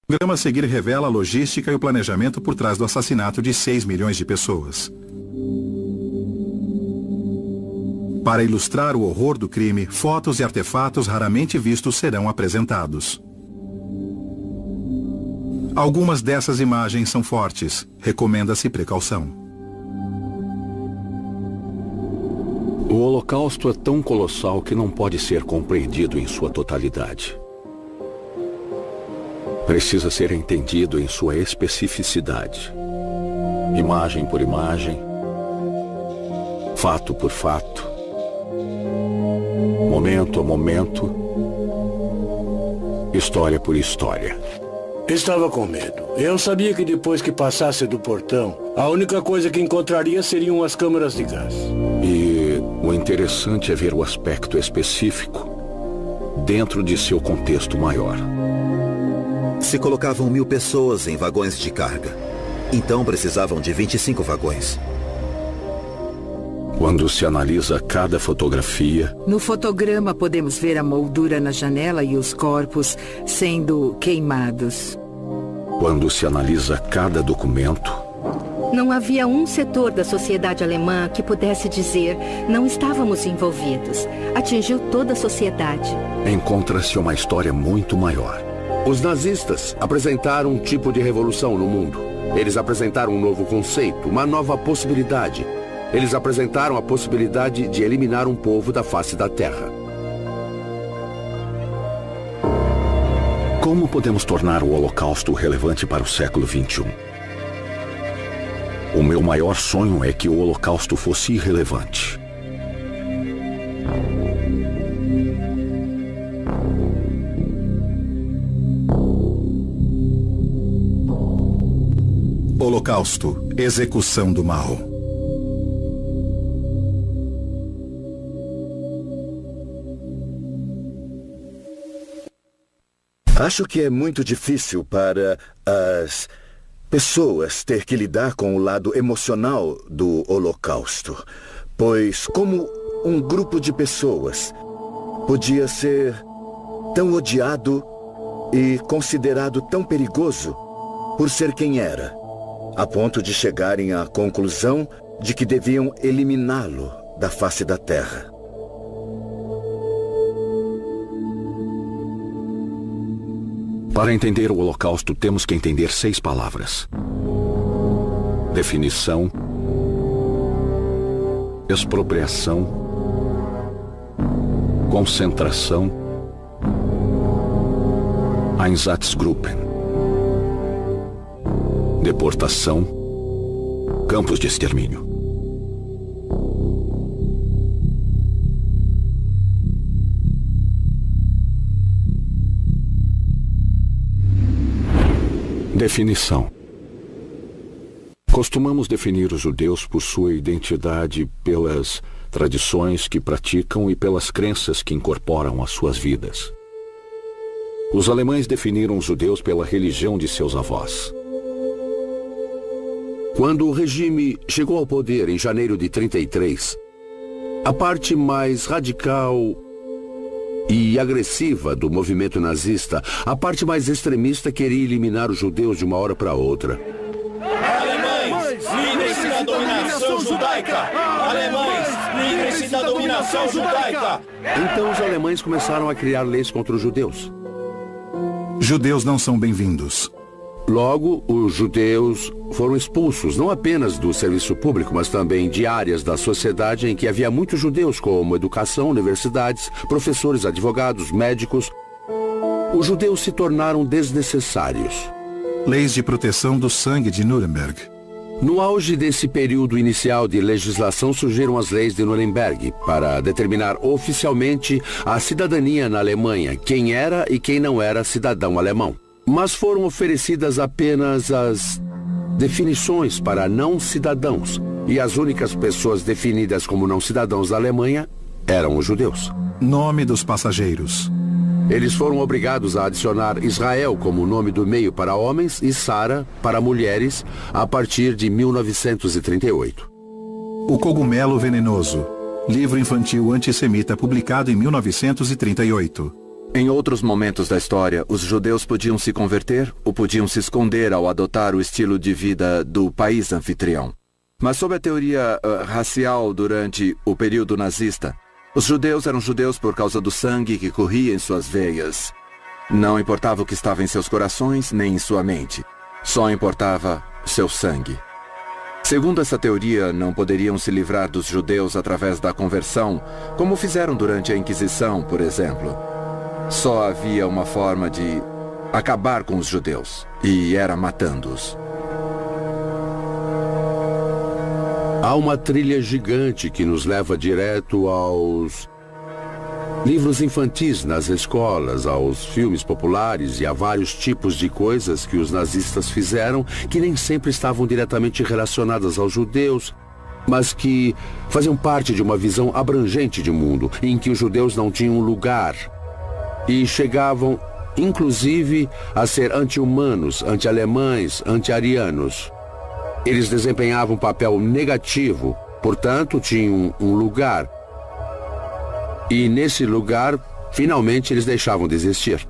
O programa a seguir revela a logística e o planejamento por trás do assassinato de 6 milhões de pessoas. Para ilustrar o horror do crime, fotos e artefatos raramente vistos serão apresentados. Algumas dessas imagens são fortes. Recomenda-se precaução. O Holocausto é tão colossal que não pode ser compreendido em sua totalidade. Precisa ser entendido em sua especificidade. Imagem por imagem, fato por fato, momento a momento, história por história. Estava com medo. Eu sabia que depois que passasse do portão, a única coisa que encontraria seriam as câmaras de gás. E o interessante é ver o aspecto específico dentro de seu contexto maior. Se colocavam 1000 pessoas em vagões de carga. Então precisavam de 25 vagões. Quando se analisa cada fotografia... No fotograma podemos ver a moldura na janela e os corpos sendo queimados. Quando se analisa cada documento... Não havia um setor da sociedade alemã que pudesse dizer não estávamos envolvidos. Atingiu toda a sociedade. Encontra-se uma história muito maior. Os nazistas apresentaram um tipo de revolução no mundo. Eles apresentaram um novo conceito, uma nova possibilidade. Eles apresentaram a possibilidade de eliminar um povo da face da Terra. Como podemos tornar o Holocausto relevante para o século XXI? O meu maior sonho é que o Holocausto fosse irrelevante. Holocausto, execução do mal. Acho que é muito difícil para as pessoas ter que lidar com o lado emocional do Holocausto, pois como um grupo de pessoas podia ser tão odiado e considerado tão perigoso por ser quem era, a ponto de chegarem à conclusão de que deviam eliminá-lo da face da Terra. Para entender o Holocausto, temos que entender 6 palavras: definição, expropriação, concentração, Einsatzgruppen, deportação, campos de extermínio. Definição. Costumamos definir os judeus por sua identidade, pelas tradições que praticam e pelas crenças que incorporam às suas vidas. Os alemães definiram os judeus pela religião de seus avós. Quando o regime chegou ao poder em janeiro de 1933, a parte mais radical e agressiva do movimento nazista, a parte mais extremista, queria eliminar os judeus de uma hora para outra. Alemães, livrem-se da dominação judaica! Alemães, livrem-se da dominação judaica! Então os alemães começaram a criar leis contra os judeus. Judeus não são bem-vindos. Logo, os judeus foram expulsos não apenas do serviço público, mas também de áreas da sociedade em que havia muitos judeus, como educação, universidades, professores, advogados, médicos. Os judeus se tornaram desnecessários. Leis de proteção do sangue de Nuremberg. No auge desse período inicial de legislação, surgiram as leis de Nuremberg para determinar oficialmente a cidadania na Alemanha, quem era e quem não era cidadão alemão. Mas foram oferecidas apenas as definições para não cidadãos, e as únicas pessoas definidas como não cidadãos da Alemanha eram os judeus. Nome dos passageiros. Eles foram obrigados a adicionar Israel como nome do meio para homens e Sara para mulheres a partir de 1938. O Cogumelo Venenoso. Livro infantil antissemita publicado em 1938. Em outros momentos da história, os judeus podiam se converter ou podiam se esconder ao adotar o estilo de vida do país anfitrião. Mas sob a teoria racial durante o período nazista, os judeus eram judeus por causa do sangue que corria em suas veias. Não importava o que estava em seus corações nem em sua mente. Só importava seu sangue. Segundo essa teoria, não poderiam se livrar dos judeus através da conversão, como fizeram durante a Inquisição, por exemplo. Só havia uma forma de acabar com os judeus, e era matando-os. Há uma trilha gigante que nos leva direto aos livros infantis nas escolas, aos filmes populares e a vários tipos de coisas que os nazistas fizeram que nem sempre estavam diretamente relacionadas aos judeus, mas que faziam parte de uma visão abrangente de mundo, em que os judeus não tinham lugar. E chegavam, inclusive, a ser anti-humanos, anti-alemães, anti-arianos. Eles desempenhavam um papel negativo, portanto, tinham um lugar. E nesse lugar, finalmente, eles deixavam de existir.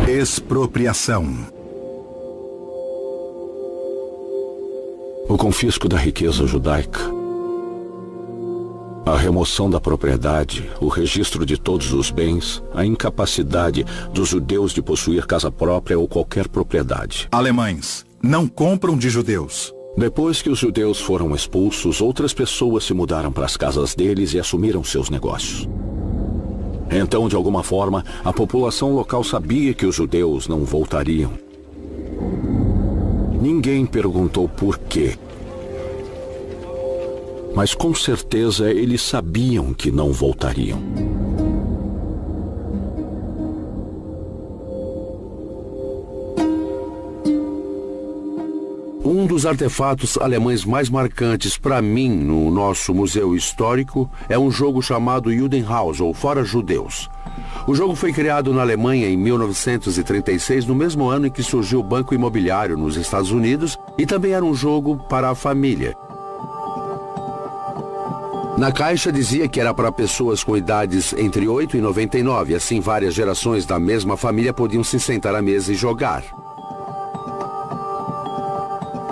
Expropriação. O confisco da riqueza judaica, a remoção da propriedade, o registro de todos os bens, a incapacidade dos judeus de possuir casa própria ou qualquer propriedade. Alemães não compram de judeus. Depois que os judeus foram expulsos, outras pessoas se mudaram para as casas deles e assumiram seus negócios. Então, de alguma forma, a população local sabia que os judeus não voltariam. Ninguém perguntou por quê. Mas com certeza eles sabiam que não voltariam. Um dos artefatos alemães mais marcantes para mim no nosso museu histórico é um jogo chamado Judenhaus, ou Fora Judeus. O jogo foi criado na Alemanha em 1936, no mesmo ano em que surgiu o Banco Imobiliário nos Estados Unidos, e também era um jogo para a família. Na caixa dizia que era para pessoas com idades entre 8 e 99, assim várias gerações da mesma família podiam se sentar à mesa e jogar.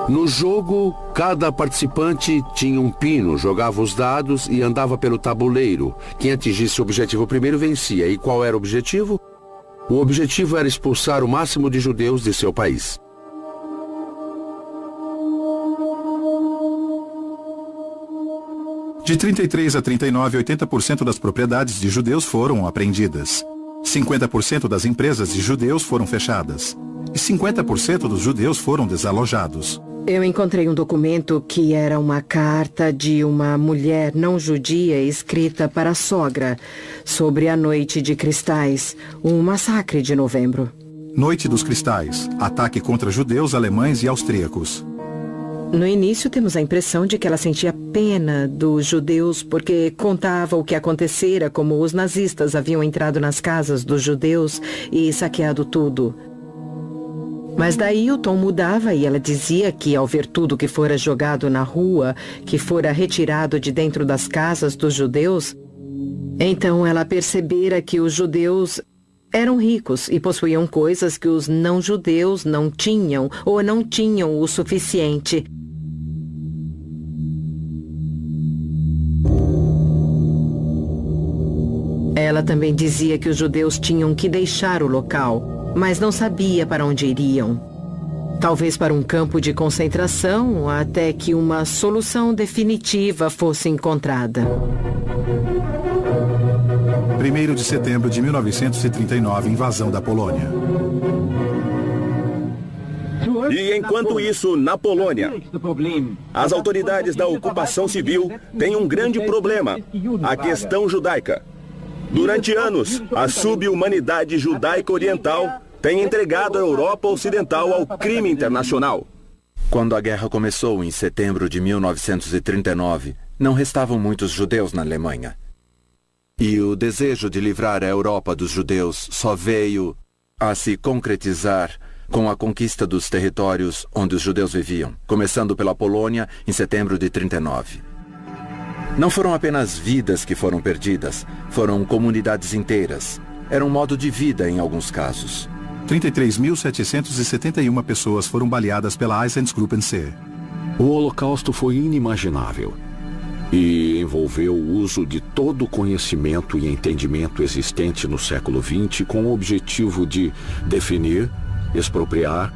No jogo, cada participante tinha um pino, jogava os dados e andava pelo tabuleiro. Quem atingisse o objetivo primeiro vencia. E qual era o objetivo? O objetivo era expulsar o máximo de judeus de seu país. De 33 a 39, 80% das propriedades de judeus foram apreendidas. 50% das empresas de judeus foram fechadas. E 50% dos judeus foram desalojados. Eu encontrei um documento que era uma carta de uma mulher não judia escrita para a sogra sobre a Noite de Cristais, um massacre de novembro. Noite dos Cristais, ataque contra judeus, alemães e austríacos. No início temos a impressão de que ela sentia pena dos judeus porque contava o que acontecera, como os nazistas haviam entrado nas casas dos judeus e saqueado tudo. Mas daí o tom mudava e ela dizia que ao ver tudo que fora jogado na rua, que fora retirado de dentro das casas dos judeus, então ela percebera que os judeus eram ricos e possuíam coisas que os não-judeus não tinham ou não tinham o suficiente. Ela também dizia que os judeus tinham que deixar o local, mas não sabia para onde iriam. Talvez para um campo de concentração, até que uma solução definitiva fosse encontrada. 1º de setembro de 1939, invasão da Polônia. E enquanto isso, na Polônia, as autoridades da ocupação civil têm um grande problema, a questão judaica. Durante anos, a subhumanidade judaica oriental tem entregado a Europa Ocidental ao crime internacional. Quando a guerra começou em setembro de 1939, não restavam muitos judeus na Alemanha. E o desejo de livrar a Europa dos judeus só veio a se concretizar com a conquista dos territórios onde os judeus viviam, começando pela Polônia em setembro de 1939. Não foram apenas vidas que foram perdidas, foram comunidades inteiras. Era um modo de vida em alguns casos. 33.771 pessoas foram baleadas pela Einsatzgruppen C. O Holocausto foi inimaginável e envolveu o uso de todo o conhecimento e entendimento existente no século XX com o objetivo de definir, expropriar,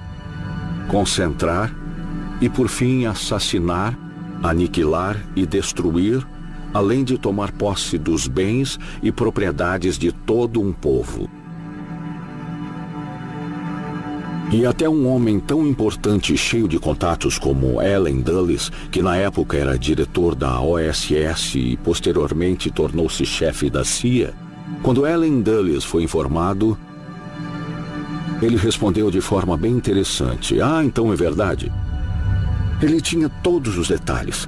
concentrar e, por fim, assassinar, aniquilar e destruir, além de tomar posse dos bens e propriedades de todo um povo. E até um homem tão importante e cheio de contatos como Allen Dulles, que na época era diretor da OSS e posteriormente tornou-se chefe da CIA, quando Allen Dulles foi informado, ele respondeu de forma bem interessante. Então é verdade. Ele tinha todos os detalhes.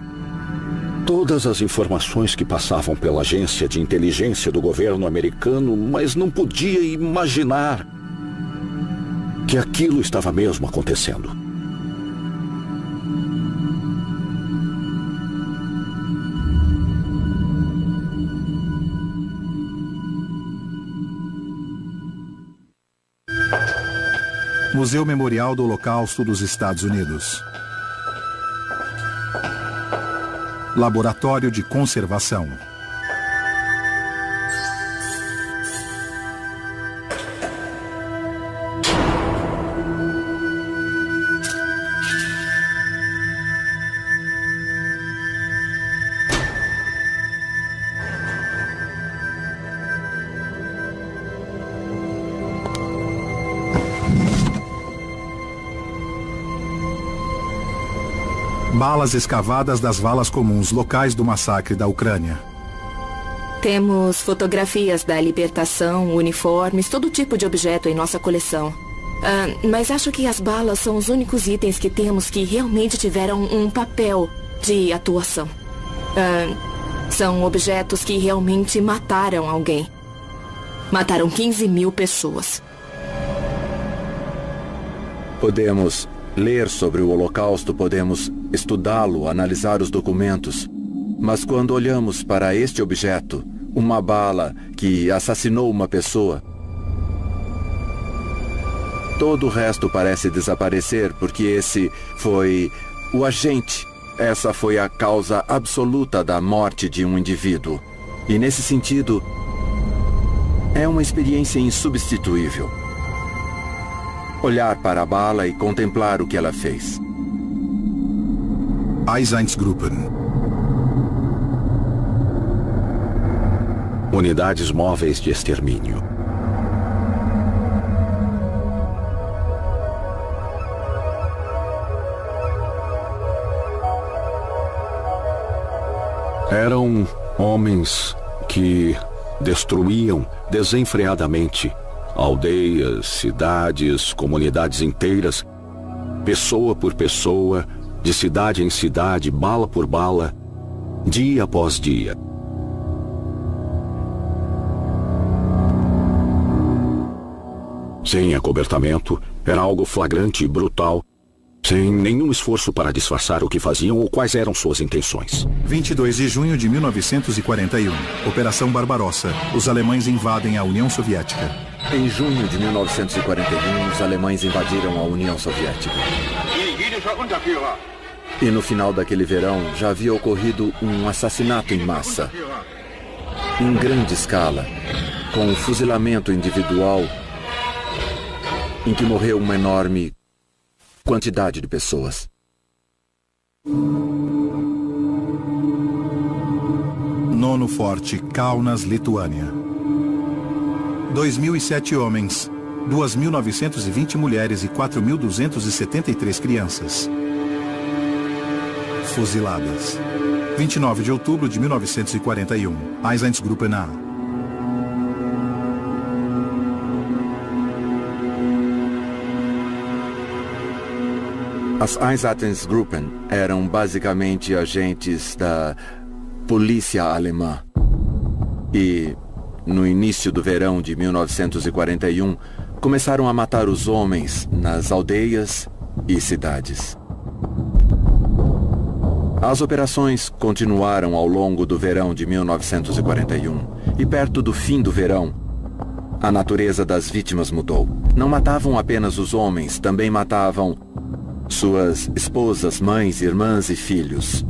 Todas as informações que passavam pela agência de inteligência do governo americano, mas não podia imaginar que aquilo estava mesmo acontecendo. Museu Memorial do Holocausto dos Estados Unidos. Laboratório de Conservação. Balas escavadas das valas comuns locais do massacre da Ucrânia. Temos fotografias da libertação, uniformes, todo tipo de objeto em nossa coleção. Mas acho que as balas são os únicos itens que temos que realmente tiveram um papel de atuação. São objetos que realmente mataram alguém. Mataram 15.000 pessoas. Podemos ler sobre o Holocausto, podemos estudá-lo, analisar os documentos. Mas quando olhamos para este objeto, uma bala que assassinou uma pessoa, todo o resto parece desaparecer, porque esse foi o agente. Essa foi a causa absoluta da morte de um indivíduo. E nesse sentido, é uma experiência insubstituível. Olhar para a bala e contemplar o que ela fez. Einsatzgruppen. Unidades móveis de extermínio. Eram homens que destruíam desenfreadamente aldeias, cidades, comunidades inteiras, pessoa por pessoa, de cidade em cidade, bala por bala, dia após dia. Sem acobertamento, era algo flagrante e brutal, sem nenhum esforço para disfarçar o que faziam ou quais eram suas intenções. 22 de junho de 1941. Operação Barbarossa. Os alemães invadem a União Soviética. Em junho de 1941, os alemães invadiram a União Soviética. E no final daquele verão, já havia ocorrido um assassinato em massa. Em grande escala, com um fuzilamento individual, em que morreu uma enorme quantidade de pessoas. Nono Forte, Kaunas, Lituânia. 2.007 homens, 2.920 mulheres e 4.273 crianças fuziladas. 29 de outubro de 1941. Einsatzgruppen A. As Einsatzgruppen eram basicamente agentes da polícia alemã. E no início do verão de 1941, começaram a matar os homens nas aldeias e cidades. As operações continuaram ao longo do verão de 1941 e perto do fim do verão, a natureza das vítimas mudou. Não matavam apenas os homens, também matavam suas esposas, mães, irmãs e filhos.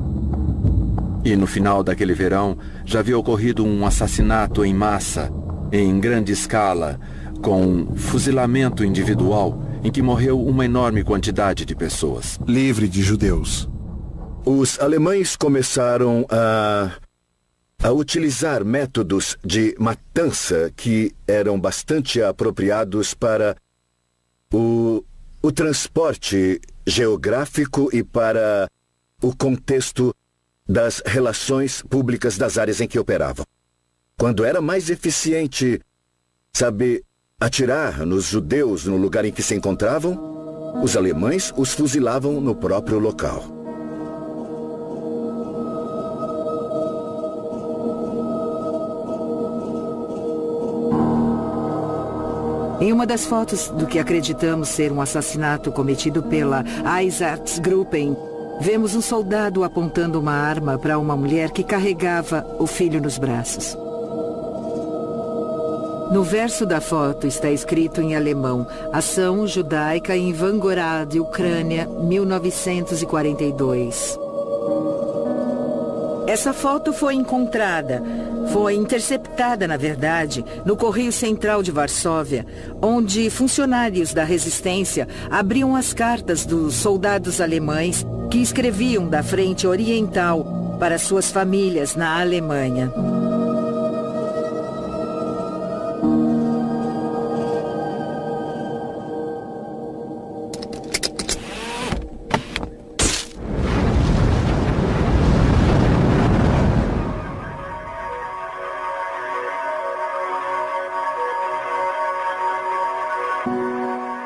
E no final daquele verão, já havia ocorrido um assassinato em massa, em grande escala, com fuzilamento individual, em que morreu uma enorme quantidade de pessoas. Livre de judeus. Os alemães começaram a utilizar métodos de matança que eram bastante apropriados para o transporte geográfico e para o contexto das relações públicas das áreas em que operavam. Quando era mais eficiente saber atirar nos judeus no lugar em que se encontravam, os alemães os fuzilavam no próprio local. Em uma das fotos do que acreditamos ser um assassinato cometido pela Einsatzgruppen, vemos um soldado apontando uma arma para uma mulher que carregava o filho nos braços. No verso da foto está escrito em alemão: Ação Judaica em Vangorad, Ucrânia, 1942. Essa foto foi interceptada, na verdade, no Correio Central de Varsóvia, onde funcionários da resistência abriam as cartas dos soldados alemães que escreviam da frente oriental para suas famílias na Alemanha.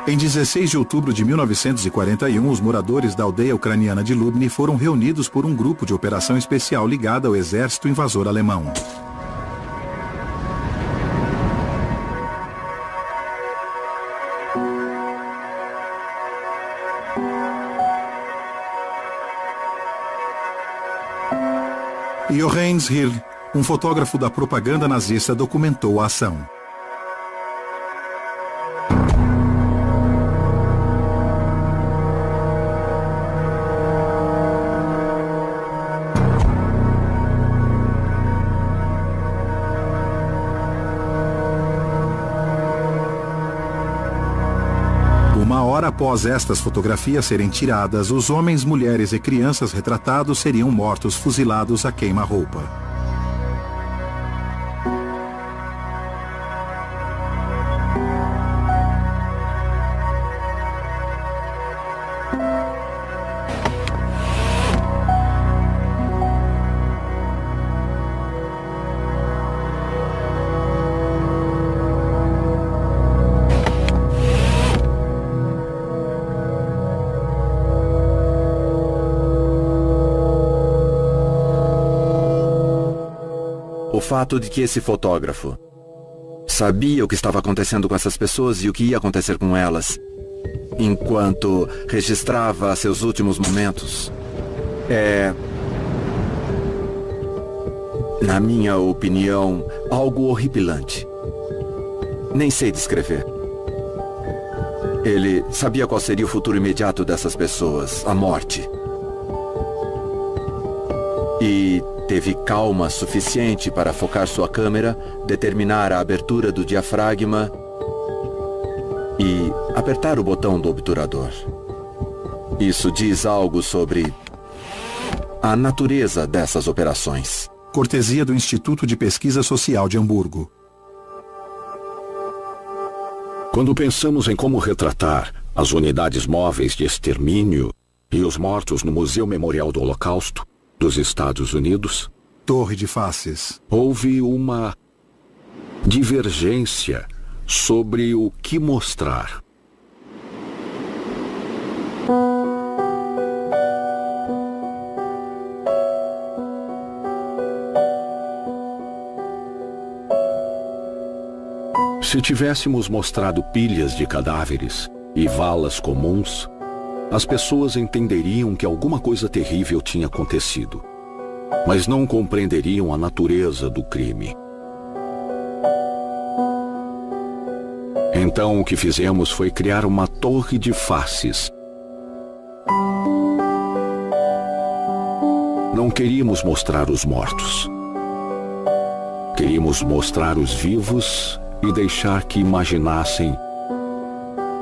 Em 16 de outubro de 1941, os moradores da aldeia ucraniana de Lubny foram reunidos por um grupo de operação especial ligado ao exército invasor alemão. Johannes Hill, um fotógrafo da propaganda nazista, documentou a ação. Após estas fotografias serem tiradas, os homens, mulheres e crianças retratados seriam mortos fuzilados a queima-roupa. O fato de que esse fotógrafo sabia o que estava acontecendo com essas pessoas e o que ia acontecer com elas, enquanto registrava seus últimos momentos, na minha opinião, algo horripilante. Nem sei descrever. Ele sabia qual seria o futuro imediato dessas pessoas, a morte. E teve calma suficiente para focar sua câmera, determinar a abertura do diafragma e apertar o botão do obturador. Isso diz algo sobre a natureza dessas operações. Cortesia do Instituto de Pesquisa Social de Hamburgo. Quando pensamos em como retratar as unidades móveis de extermínio e os mortos no Museu Memorial do Holocausto dos Estados Unidos, Torre de Faces, houve uma divergência sobre o que mostrar. Se tivéssemos mostrado pilhas de cadáveres e valas comuns, as pessoas entenderiam que alguma coisa terrível tinha acontecido, mas não compreenderiam a natureza do crime. Então o que fizemos foi criar uma torre de faces. Não queríamos mostrar os mortos. Queríamos mostrar os vivos e deixar que imaginassem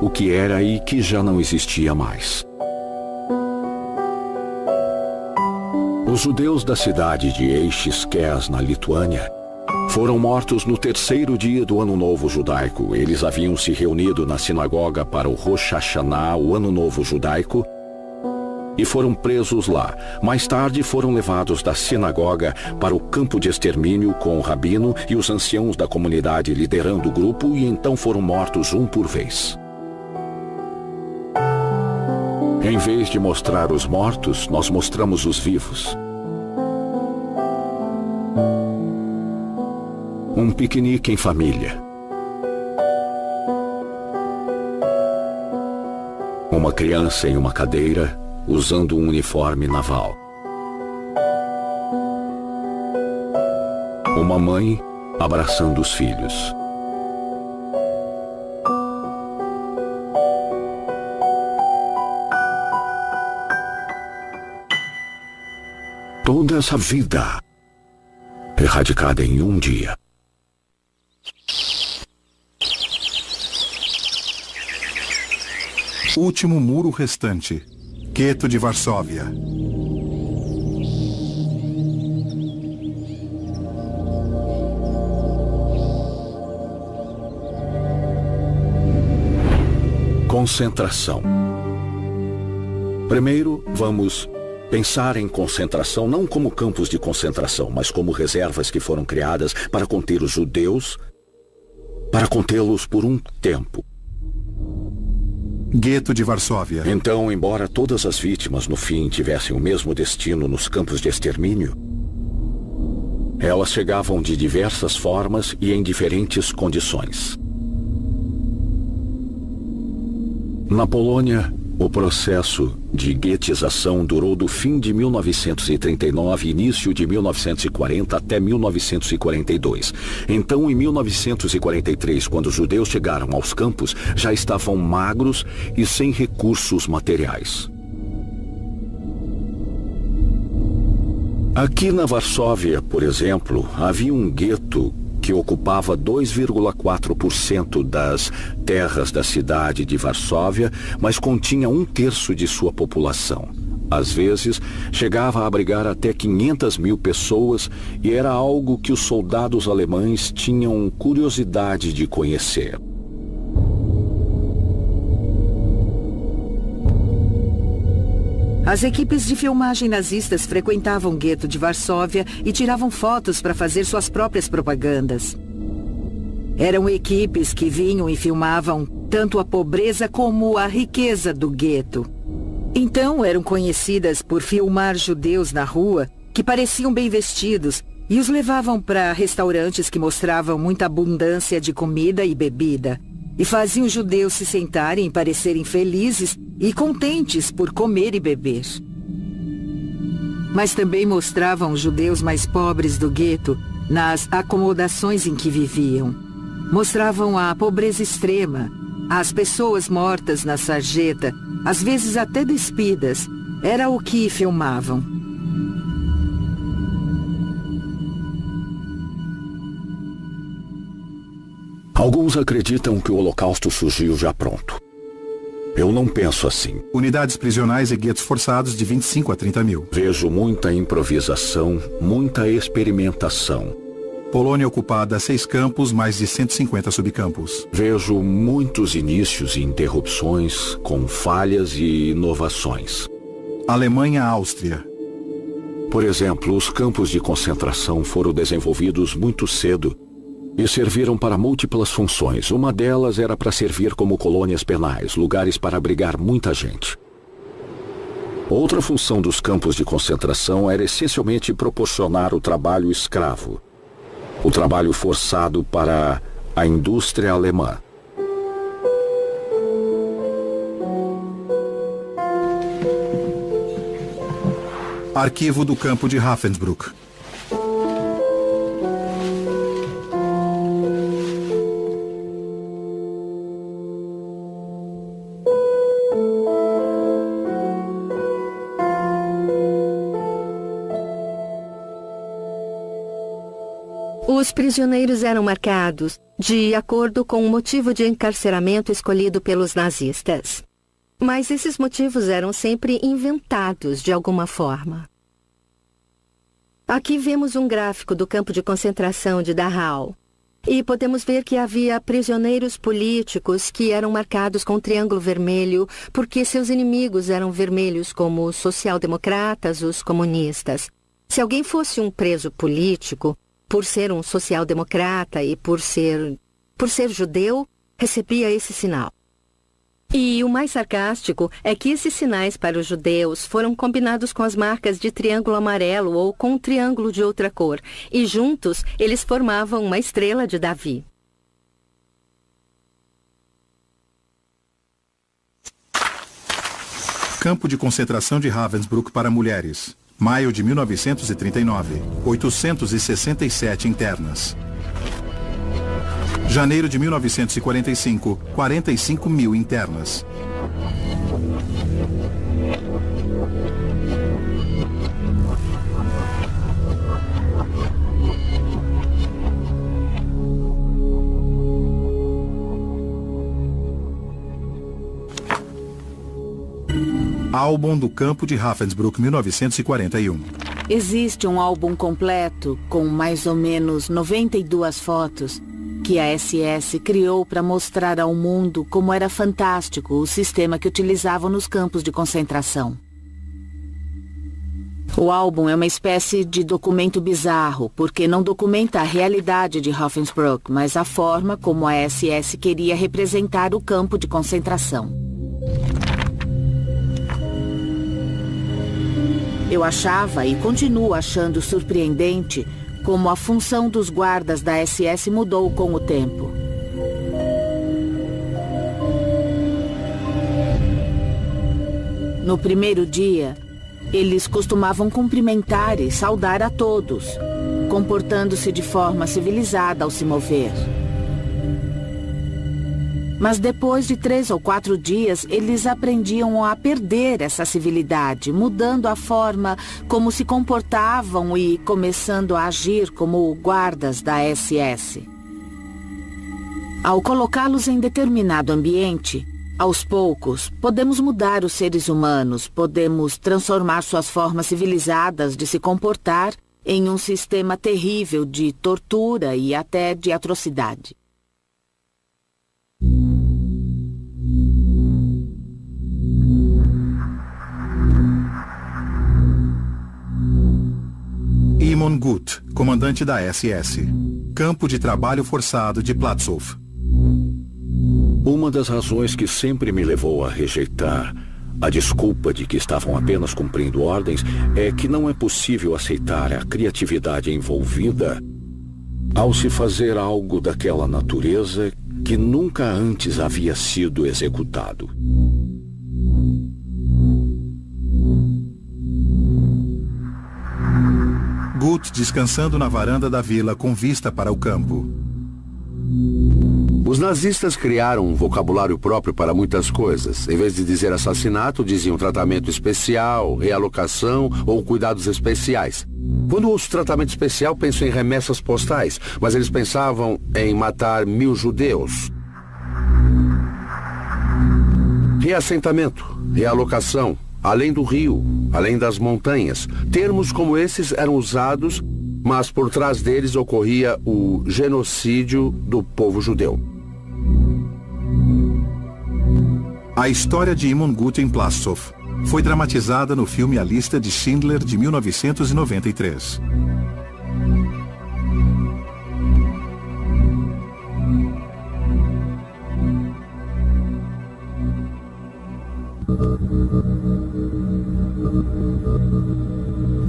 o que era e que já não existia mais. Os judeus da cidade de Eixiskes, na Lituânia, foram mortos no 3º dia do Ano Novo Judaico. Eles haviam se reunido na sinagoga para o Rosh Hashanah, o Ano Novo Judaico, e foram presos lá. Mais tarde foram levados da sinagoga para o campo de extermínio com o rabino e os anciãos da comunidade liderando o grupo, e então foram mortos um por vez. Em vez de mostrar os mortos, nós mostramos os vivos. Um piquenique em família. Uma criança em uma cadeira, usando um uniforme naval. Uma mãe abraçando os filhos. Toda essa vida erradicada em um dia. Último muro restante. Gueto de Varsóvia. Concentração. Primeiro, vamos pensar em concentração não como campos de concentração, mas como reservas que foram criadas para conter os judeus, para contê-los por um tempo. Gueto de Varsóvia. Então, embora todas as vítimas no fim tivessem o mesmo destino nos campos de extermínio, elas chegavam de diversas formas e em diferentes condições. Na Polônia, o processo de guetização durou do fim de 1939 e início de 1940 até 1942. Então, em 1943, quando os judeus chegaram aos campos, já estavam magros e sem recursos materiais. Aqui na Varsóvia, por exemplo, havia um gueto que ocupava 2,4% das terras da cidade de Varsóvia, mas continha 1/3 de sua população. Às vezes, chegava a abrigar até 500 mil pessoas e era algo que os soldados alemães tinham curiosidade de conhecer. As equipes de filmagem nazistas frequentavam o gueto de Varsóvia e tiravam fotos para fazer suas próprias propagandas. Eram equipes que vinham e filmavam tanto a pobreza como a riqueza do gueto. Então eram conhecidas por filmar judeus na rua que pareciam bem vestidos e os levavam para restaurantes que mostravam muita abundância de comida e bebida. E faziam os judeus se sentarem e parecerem felizes e contentes por comer e beber. Mas também mostravam os judeus mais pobres do gueto nas acomodações em que viviam. Mostravam a pobreza extrema, as pessoas mortas na sarjeta, às vezes até despidas. Era o que filmavam. Alguns acreditam que o Holocausto surgiu já pronto. Eu não penso assim. Unidades prisionais e guetos forçados de 25 a 30 mil. Vejo muita improvisação, muita experimentação. Polônia ocupada, 6 campos, mais de 150 subcampos. Vejo muitos inícios e interrupções, com falhas e inovações. Alemanha, Áustria. Por exemplo, os campos de concentração foram desenvolvidos muito cedo e serviram para múltiplas funções. Uma delas era para servir como colônias penais, lugares para abrigar muita gente. Outra função dos campos de concentração era essencialmente proporcionar o trabalho escravo, o trabalho forçado para A indústria alemã. Arquivo do campo de Ravensbrück. Os prisioneiros eram marcados de acordo com o motivo de encarceramento escolhido pelos nazistas. Mas esses motivos eram sempre inventados de alguma forma. Aqui vemos um gráfico do campo de concentração de Dachau. E podemos ver que havia prisioneiros políticos que eram marcados com um triângulo vermelho porque seus inimigos eram vermelhos, como os social-democratas, os comunistas. Se alguém fosse um preso político, por ser um social-democrata e por ser judeu, recebia esse sinal. E o mais sarcástico é que esses sinais para os judeus foram combinados com as marcas de triângulo amarelo ou com um triângulo de outra cor, e juntos eles formavam uma estrela de Davi. Campo de concentração de Ravensbrück para mulheres. Maio de 1939, 867 internas. Janeiro de 1945, 45 mil internas. Álbum do campo de Ravensbrück, 1941. Existe um álbum completo com mais ou menos 92 fotos que a SS criou para mostrar ao mundo como era fantástico o sistema que utilizavam nos campos de concentração. O álbum é uma espécie de documento bizarro, porque não documenta a realidade de Ravensbrück, mas a forma como a SS queria representar o campo de concentração. Eu achava e continuo achando surpreendente como a função dos guardas da SS mudou com o tempo. No primeiro dia, eles costumavam cumprimentar e saudar a todos, comportando-se de forma civilizada ao se mover. Mas depois de 3 ou 4 dias, eles aprendiam a perder essa civilidade, mudando a forma como se comportavam e começando a agir como guardas da SS. Ao colocá-los em determinado ambiente, aos poucos, podemos mudar os seres humanos, podemos transformar suas formas civilizadas de se comportar em um sistema terrível de tortura e até de atrocidade. Imon Gut, comandante da SS. Campo de trabalho forçado de Platzow. Uma das razões que sempre me levou a rejeitar a desculpa de que estavam apenas cumprindo ordens é que não é possível aceitar a criatividade envolvida ao se fazer algo daquela natureza que nunca antes havia sido executado. Gut descansando na varanda da vila com vista para o campo. Os nazistas criaram um vocabulário próprio para muitas coisas. Em vez de dizer assassinato, diziam tratamento especial, realocação ou cuidados especiais. Quando ouço tratamento especial, penso em remessas postais, mas eles pensavam em matar 1000 judeus. Reassentamento, realocação, além do rio, além das montanhas. Termos como esses eram usados, mas por trás deles ocorria o genocídio do povo judeu. A história de Imon Gut em Platzow foi dramatizada no filme A Lista de Schindler de 1993.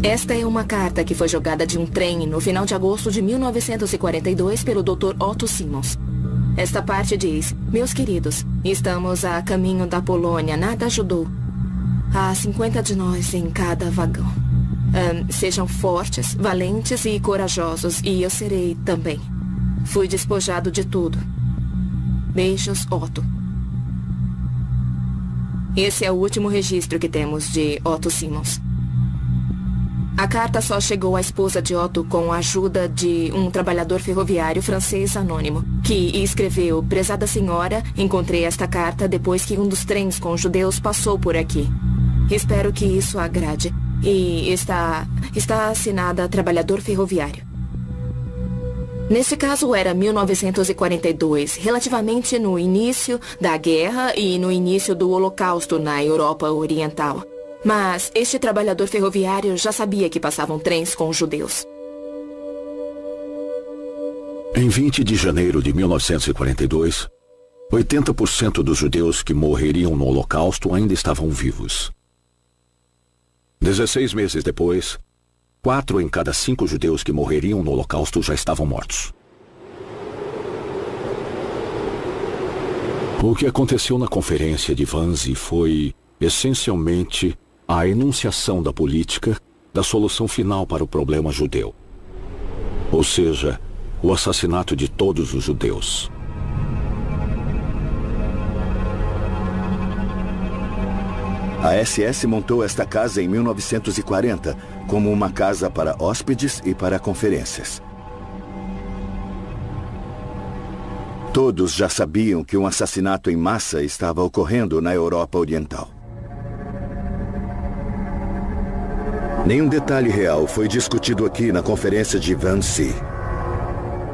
Esta é uma carta que foi jogada de um trem no final de agosto de 1942 pelo Dr. Otto Simons. Esta parte diz: meus queridos, estamos a caminho da Polônia, nada ajudou. Há 50 de nós em cada vagão. Sejam fortes, valentes e corajosos, e eu serei também. Fui despojado de tudo. Beijos, Otto. Esse é o último registro que temos de Otto Simmons. A carta só chegou à esposa de Otto com a ajuda de um trabalhador ferroviário francês anônimo, que escreveu: prezada senhora, encontrei esta carta depois que um dos trens com judeus passou por aqui. Espero que isso agrade. E está assinada trabalhador ferroviário. Neste caso era 1942, relativamente no início da guerra e no início do Holocausto na Europa Oriental. Mas este trabalhador ferroviário já sabia que passavam trens com judeus. Em 20 de janeiro de 1942, 80% dos judeus que morreriam no Holocausto ainda estavam vivos. 16 meses depois, 4 em cada 5 judeus que morreriam no Holocausto já estavam mortos. O que aconteceu na conferência de Wannsee foi, essencialmente, a enunciação da política da solução final para o problema judeu. Ou seja, o assassinato de todos os judeus. A SS montou esta casa em 1940 como uma casa para hóspedes e para conferências. Todos já sabiam que um assassinato em massa estava ocorrendo na Europa Oriental. Nenhum detalhe real foi discutido aqui na conferência de Wannsee.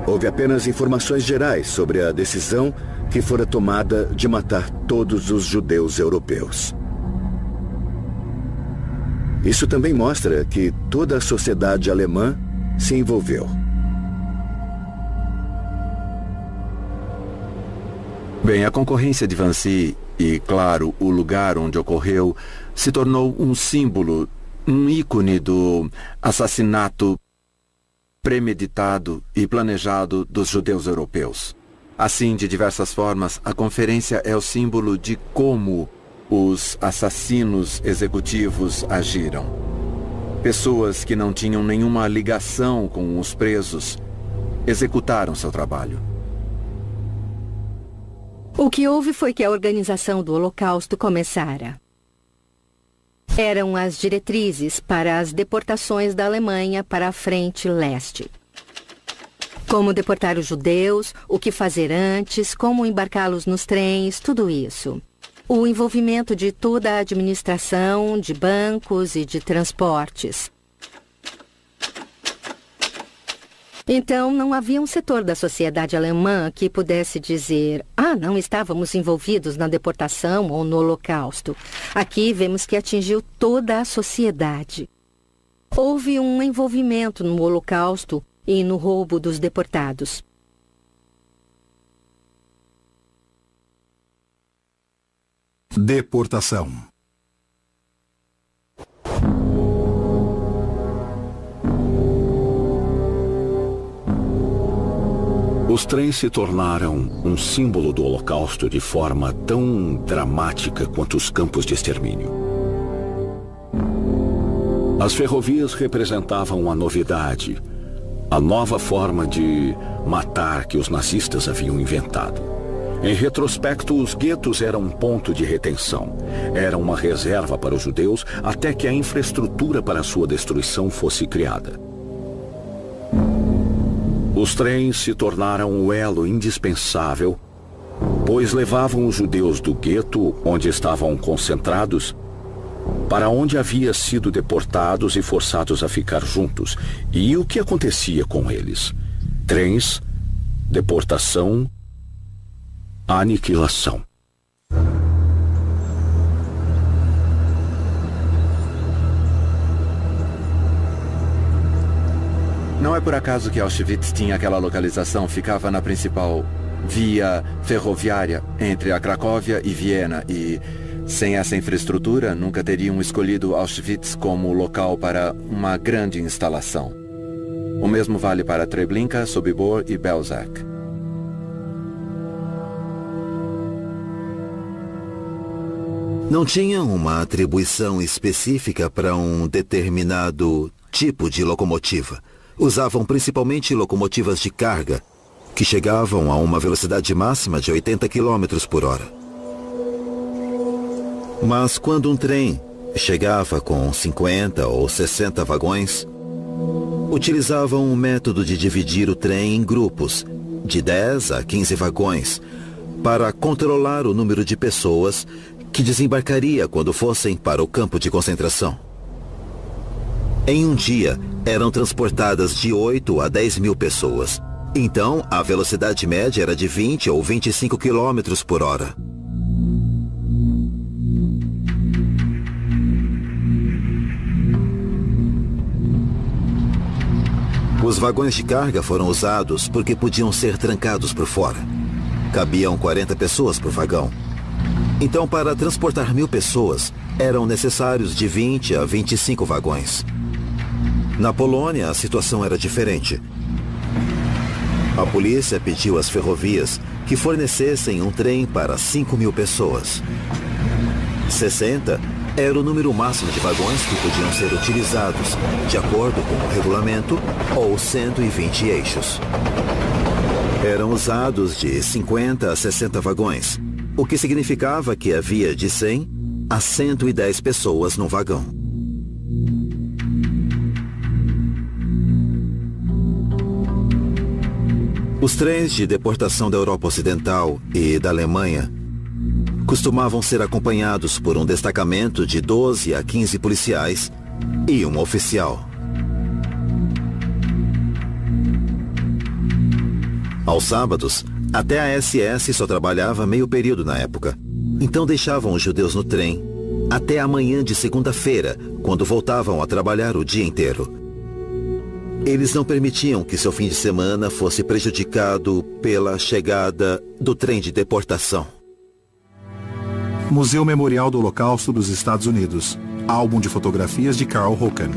Houve apenas informações gerais sobre a decisão que fora tomada de matar todos os judeus europeus. Isso também mostra que toda a sociedade alemã se envolveu. Bem, a concorrência de Wannsee e, claro, o lugar onde ocorreu se tornou um símbolo, um ícone do assassinato premeditado e planejado dos judeus europeus. Assim, de diversas formas, a conferência é o símbolo de como os assassinos executivos agiram. Pessoas que não tinham nenhuma ligação com os presos executaram seu trabalho. O que houve foi que a organização do Holocausto começara. Eram as diretrizes para as deportações da Alemanha para a frente leste. Como deportar os judeus, o que fazer antes, como embarcá-los nos trens, tudo isso. O envolvimento de toda a administração, de bancos e de transportes. Então, não havia um setor da sociedade alemã que pudesse dizer: não estávamos envolvidos na deportação ou no Holocausto. Aqui vemos que atingiu toda a sociedade. Houve um envolvimento no Holocausto e no roubo dos deportados. Deportação. Os trens se tornaram um símbolo do Holocausto de forma tão dramática quanto os campos de extermínio. As ferrovias representavam a novidade, a nova forma de matar que os nazistas haviam inventado. Em retrospecto, os guetos eram um ponto de retenção. Era uma reserva para os judeus até que a infraestrutura para sua destruição fosse criada. Os trens se tornaram um elo indispensável, pois levavam os judeus do gueto, onde estavam concentrados, para onde havia sido deportados e forçados a ficar juntos. E o que acontecia com eles? Trens, deportação, aniquilação. Não é por acaso que Auschwitz tinha aquela localização, ficava na principal via ferroviária entre a Cracóvia e Viena e, sem essa infraestrutura, nunca teriam escolhido Auschwitz como local para uma grande instalação. O mesmo vale para Treblinka, Sobibor e Belzec. Não tinham uma atribuição específica para um determinado tipo de locomotiva. Usavam principalmente locomotivas de carga, que chegavam a uma velocidade máxima de 80 km por hora. Mas quando um trem chegava com 50 ou 60 vagões, utilizavam um método de dividir o trem em grupos, de 10 a 15 vagões, para controlar o número de pessoas que desembarcaria quando fossem para o campo de concentração. Em um dia, eram transportadas de 8 a 10 mil pessoas. Então, a velocidade média era de 20 ou 25 km por hora. Os vagões de carga foram usados porque podiam ser trancados por fora. Cabiam 40 pessoas por vagão. Então, para transportar 1000 pessoas, eram necessários de 20 a 25 vagões. Na Polônia, a situação era diferente. A polícia pediu às ferrovias que fornecessem um trem para 5.000 pessoas. 60 era o número máximo de vagões que podiam ser utilizados, de acordo com o regulamento, ou 120 eixos. Eram usados de 50 a 60 vagões, o que significava que havia de 100 a 110 pessoas no vagão. Os trens de deportação da Europa Ocidental e da Alemanha costumavam ser acompanhados por um destacamento de 12 a 15 policiais e um oficial. Aos sábados, até a SS só trabalhava meio período na época. Então deixavam os judeus no trem até a manhã de segunda-feira, quando voltavam a trabalhar o dia inteiro. Eles não permitiam que seu fim de semana fosse prejudicado pela chegada do trem de deportação. Museu Memorial do Holocausto dos Estados Unidos. Álbum de fotografias de Carl Hocken.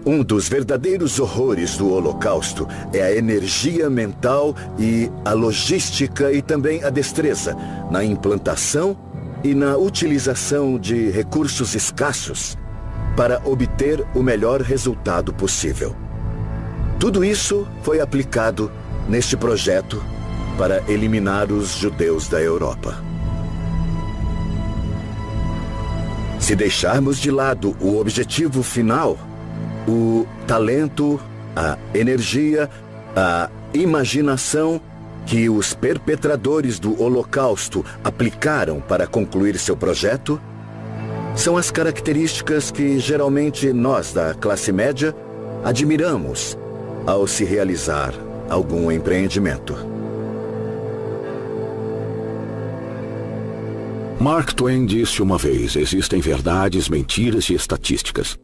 Um dos verdadeiros horrores do Holocausto é a energia mental e a logística e também a destreza na implantação e na utilização de recursos escassos para obter o melhor resultado possível. Tudo isso foi aplicado neste projeto para eliminar os judeus da Europa. Se deixarmos de lado o objetivo final, o talento, a energia, a imaginação que os perpetradores do Holocausto aplicaram para concluir seu projeto, são as características que geralmente nós da classe média admiramos ao se realizar algum empreendimento. Mark Twain disse uma vez: existem verdades, mentiras e estatísticas.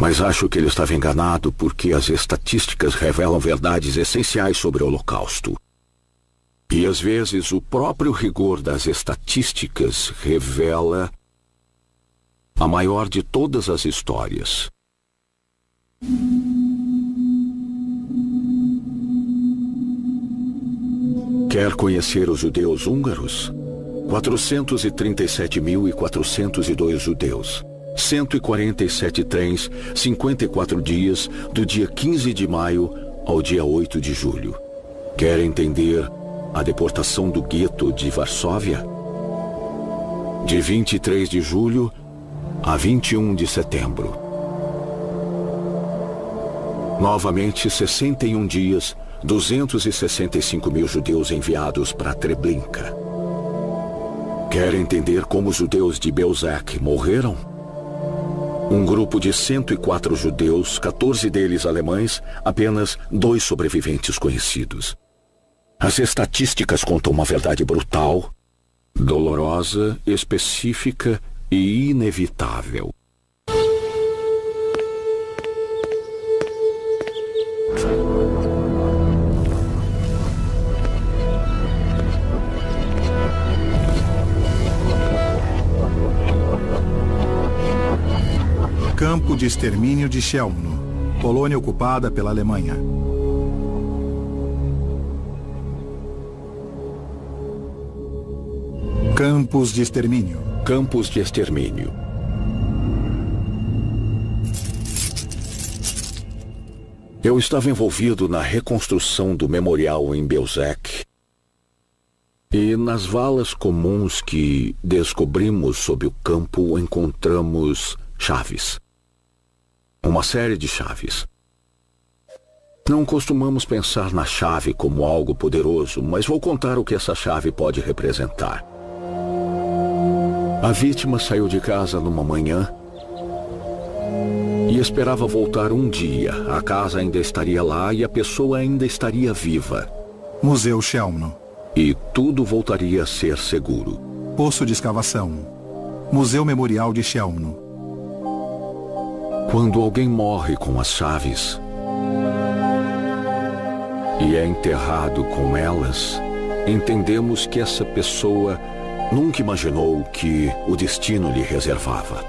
Mas acho que ele estava enganado, porque as estatísticas revelam verdades essenciais sobre o Holocausto. E às vezes o próprio rigor das estatísticas revela a maior de todas as histórias. Quer conhecer os judeus húngaros? 437.402 judeus. 147 trens, 54 dias, do dia 15 de maio ao dia 8 de julho. Quer entender a deportação do gueto de Varsóvia? De 23 de julho a 21 de setembro. Novamente, 61 dias, 265 mil judeus enviados para Treblinka. Quer entender como os judeus de Belzec morreram? Um grupo de 104 judeus, 14 deles alemães, apenas 2 sobreviventes conhecidos. As estatísticas contam uma verdade brutal, dolorosa, específica e inevitável. de extermínio de Chełmno, Polônia ocupada pela Alemanha. Campos de extermínio. Campos de extermínio. Eu estava envolvido na reconstrução do memorial em Belzec. E nas valas comuns que descobrimos sob o campo, encontramos chaves. Uma série de chaves. Não costumamos pensar na chave como algo poderoso, mas vou contar o que essa chave pode representar. A vítima saiu de casa numa manhã e esperava voltar um dia. A casa ainda estaria lá e a pessoa ainda estaria viva. Museu Chełmno. E tudo voltaria a ser seguro. Poço de escavação. Museu Memorial de Chełmno. Quando alguém morre com as chaves e é enterrado com elas, entendemos que essa pessoa nunca imaginou que o destino lhe reservava.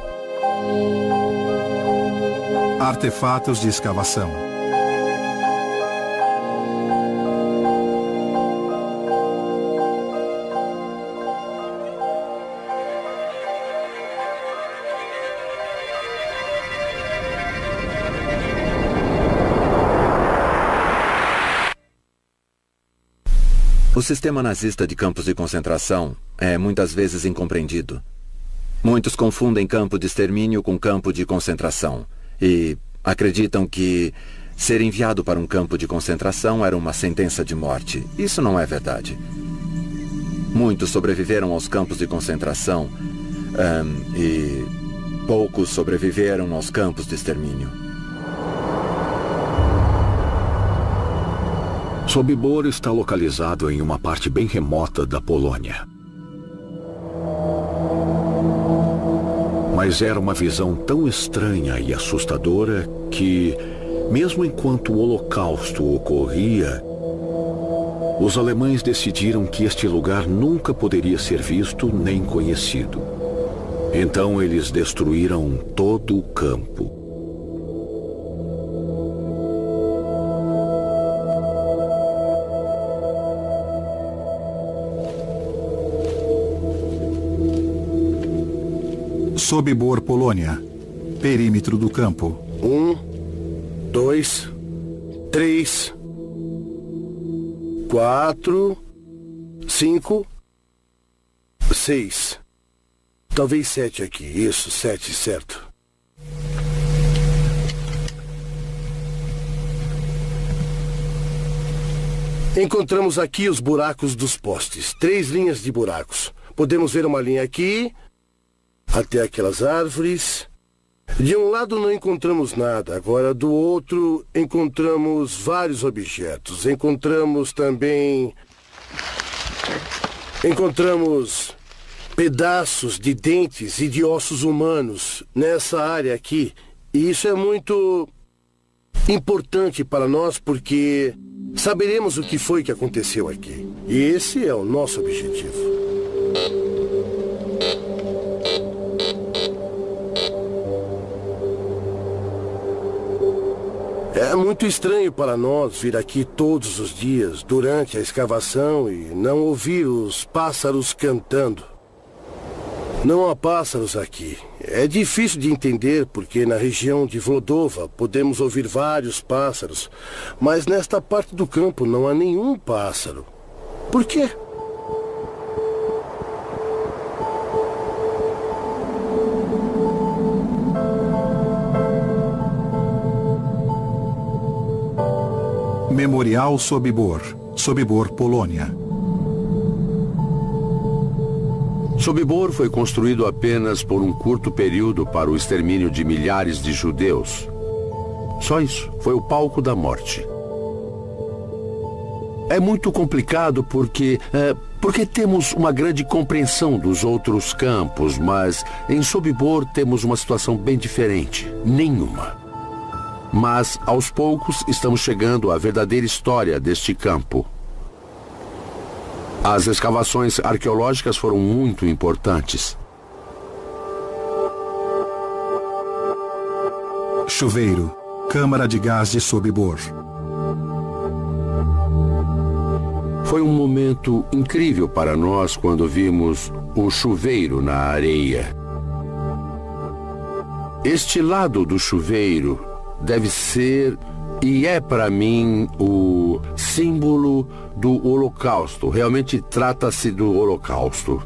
Artefatos de escavação. O sistema nazista de campos de concentração é muitas vezes incompreendido. Muitos confundem campo de extermínio com campo de concentração e acreditam que ser enviado para um campo de concentração era uma sentença de morte. Isso não é verdade. Muitos sobreviveram aos campos de concentração e poucos sobreviveram aos campos de extermínio. Sobibor está localizado em uma parte bem remota da Polônia. Mas era uma visão tão estranha e assustadora que, mesmo enquanto o Holocausto ocorria, os alemães decidiram que este lugar nunca poderia ser visto nem conhecido. Então eles destruíram todo o campo. Sobibor, Polônia. Perímetro do campo. 1, 2, 3, 4, 5, 6. Talvez 7 aqui. Isso, 7, certo. Encontramos aqui os buracos dos postes. 3 linhas de buracos. Podemos ver uma linha aqui, até aquelas árvores. De um lado não encontramos nada. Agora, do outro, encontramos vários objetos. Encontramos também... pedaços de dentes e de ossos humanos nessa área aqui. E isso é muito importante para nós porque saberemos o que foi que aconteceu aqui. E esse é o nosso objetivo. É muito estranho para nós vir aqui todos os dias durante a escavação e não ouvir os pássaros cantando. Não há pássaros aqui. É difícil de entender porque na região de Vlodova podemos ouvir vários pássaros, mas nesta parte do campo não há nenhum pássaro. Por quê? Memorial Sobibor. Sobibor, Polônia. Sobibor foi construído apenas por um curto período para o extermínio de milhares de judeus. Só isso. Foi o palco da morte. É muito complicado porque temos uma grande compreensão dos outros campos, mas em Sobibor temos uma situação bem diferente. Nenhuma. Mas, aos poucos, estamos chegando à verdadeira história deste campo. As escavações arqueológicas foram muito importantes. Chuveiro. Câmara de gás de Sobibor. Foi um momento incrível para nós quando vimos o chuveiro na areia. Este lado do chuveiro deve ser e é para mim o símbolo do Holocausto. Realmente trata-se do Holocausto.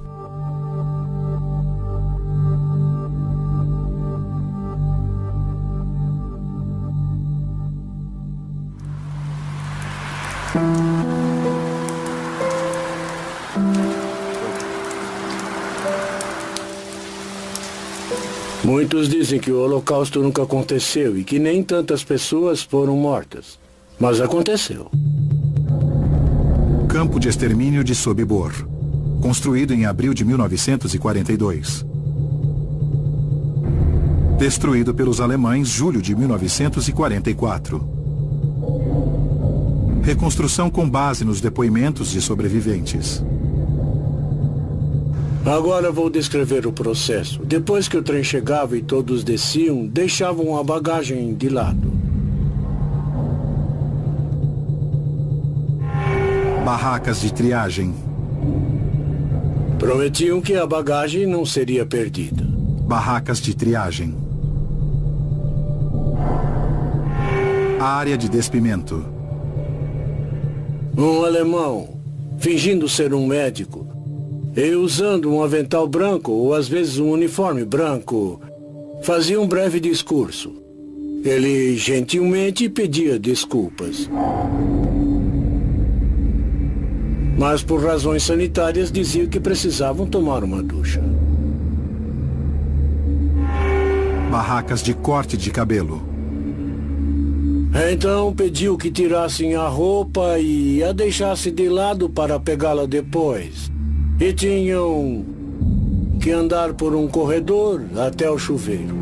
Muitos dizem que o Holocausto nunca aconteceu e que nem tantas pessoas foram mortas. Mas aconteceu. Campo de extermínio de Sobibor. Construído em abril de 1942. Destruído pelos alemães julho de 1944. Reconstrução com base nos depoimentos de sobreviventes. Agora vou descrever o processo. Depois que o trem chegava e todos desciam, deixavam a bagagem de lado. Barracas de triagem. Prometiam que a bagagem não seria perdida. Barracas de triagem. Área de despimento. Um alemão, fingindo ser um médico, e usando um avental branco, ou às vezes um uniforme branco, fazia um breve discurso. Ele gentilmente pedia desculpas. Mas por razões sanitárias dizia que precisavam tomar uma ducha. Barracas de corte de cabelo. Então pediu que tirassem a roupa e a deixassem de lado para pegá-la depois. E tinham que andar por um corredor até o chuveiro.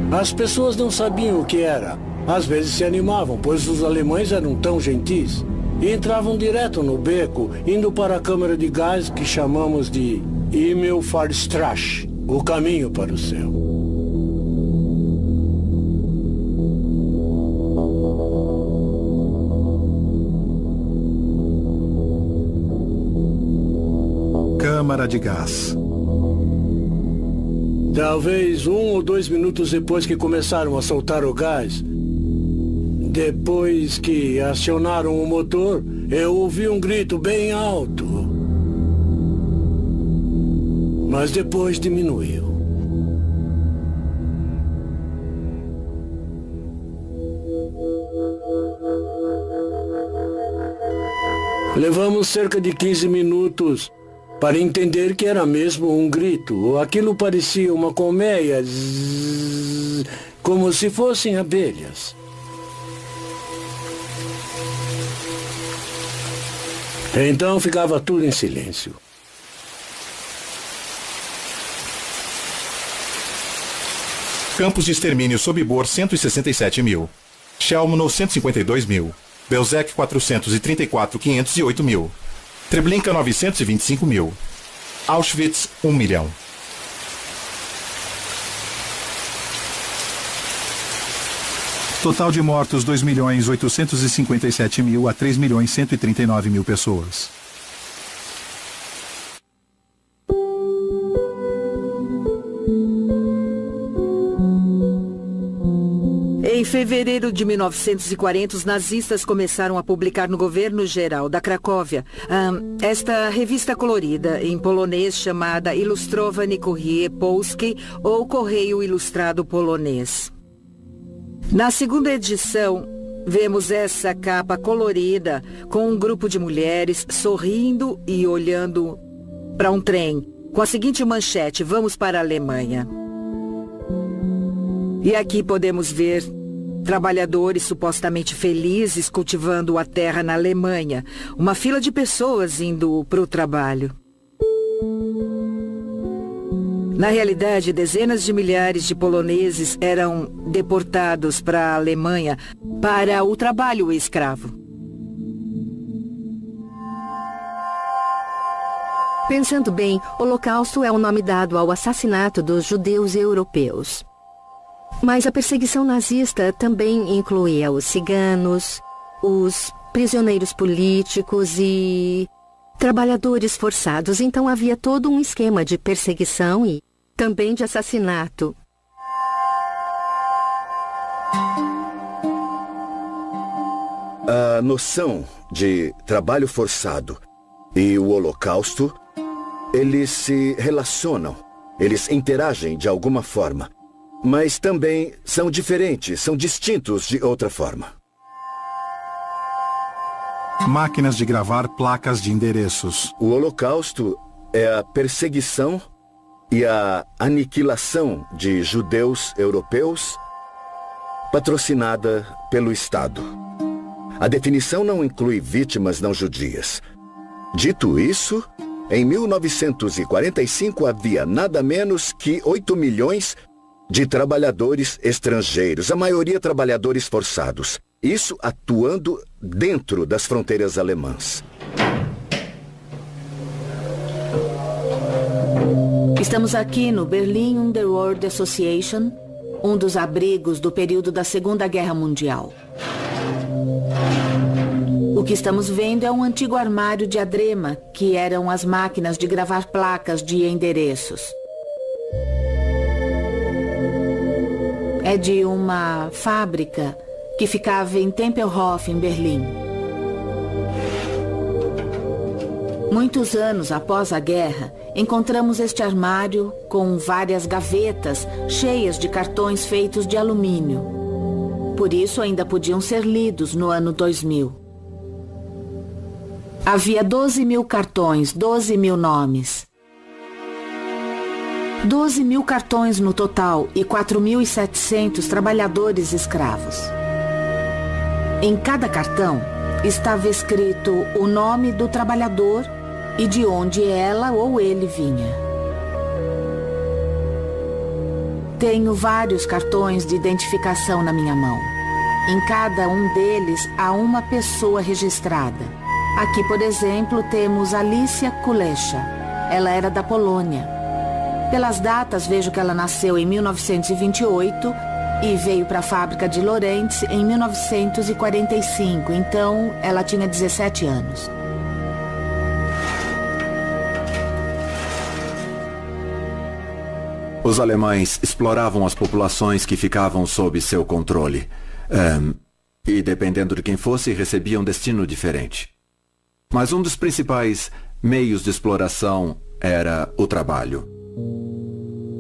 As pessoas não sabiam o que era. Às vezes se animavam, pois os alemães eram tão gentis. E entravam direto no beco, indo para a câmara de gás que chamamos de Himmelfahrtstraße, o caminho para o céu. Câmara de gás. Talvez 1 ou 2 minutos depois que começaram a soltar o gás, depois que acionaram o motor, eu ouvi um grito bem alto. Mas depois diminuiu. Levamos cerca de 15 minutos para entender que era mesmo um grito. Aquilo parecia uma colmeia, como se fossem abelhas. Então ficava tudo em silêncio. Campos de extermínio Sobibor 167 mil. Chelmno 152 mil. Belzec 434, 508 mil. Treblinka 925 mil. Auschwitz 1 milhão. Total de mortos 2.857.000 a 3.139.000 pessoas. Em fevereiro de 1940, os nazistas começaram a publicar no governo geral da Cracóvia esta revista colorida em polonês chamada Ilustrowany Courrier Polski, ou Correio Ilustrado Polonês. Na segunda edição, vemos essa capa colorida com um grupo de mulheres sorrindo e olhando para um trem, com a seguinte manchete: vamos para a Alemanha. E aqui podemos ver trabalhadores supostamente felizes cultivando a terra na Alemanha. Uma fila de pessoas indo para o trabalho. Na realidade, dezenas de milhares de poloneses eram deportados para a Alemanha para o trabalho escravo. Pensando bem, Holocausto é o nome dado ao assassinato dos judeus europeus. Mas a perseguição nazista também incluía os ciganos, os prisioneiros políticos e trabalhadores forçados. Então havia todo um esquema de perseguição e também de assassinato. A noção de trabalho forçado e o Holocausto, eles se relacionam, eles interagem de alguma forma, mas também são diferentes, são distintos de outra forma. Máquinas de gravar placas de endereços. O Holocausto é a perseguição e a aniquilação de judeus europeus patrocinada pelo Estado. A definição não inclui vítimas não judias. Dito isso, em 1945 havia nada menos que 8 milhões de trabalhadores estrangeiros, a maioria trabalhadores forçados. Isso atuando dentro das fronteiras alemãs. Estamos aqui no Berlin Underworld Association, um dos abrigos do período da Segunda Guerra Mundial. O que estamos vendo é um antigo armário de Adrema, que eram as máquinas de gravar placas de endereços. É de uma fábrica que ficava em Tempelhof, em Berlim. Muitos anos após a guerra, encontramos este armário com várias gavetas cheias de cartões feitos de alumínio. Por isso ainda podiam ser lidos no ano 2000. Havia 12 mil cartões, 12 mil nomes. 12 mil cartões no total e 4.700 trabalhadores escravos. Em cada cartão estava escrito o nome do trabalhador e de onde ela ou ele vinha. Tenho vários cartões de identificação na minha mão. Em cada um deles há uma pessoa registrada. Aqui, por exemplo, temos Alicia Kulesza. Ela era da Polônia. Pelas datas, vejo que ela nasceu em 1928 e veio para a fábrica de Lorentz em 1945. Então, ela tinha 17 anos. Os alemães exploravam as populações que ficavam sob seu controle. E, dependendo de quem fosse, recebiam um destino diferente. Mas um dos principais meios de exploração era o trabalho.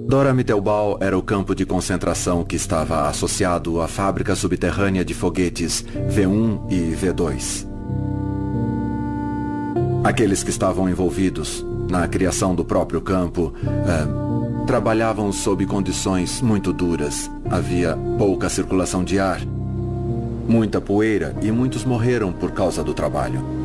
Dora Mittelbau era o campo de concentração que estava associado à fábrica subterrânea de foguetes V1 e V2. Aqueles que estavam envolvidos na criação do próprio campo trabalhavam sob condições muito duras. Havia pouca circulação de ar, muita poeira e muitos morreram por causa do trabalho.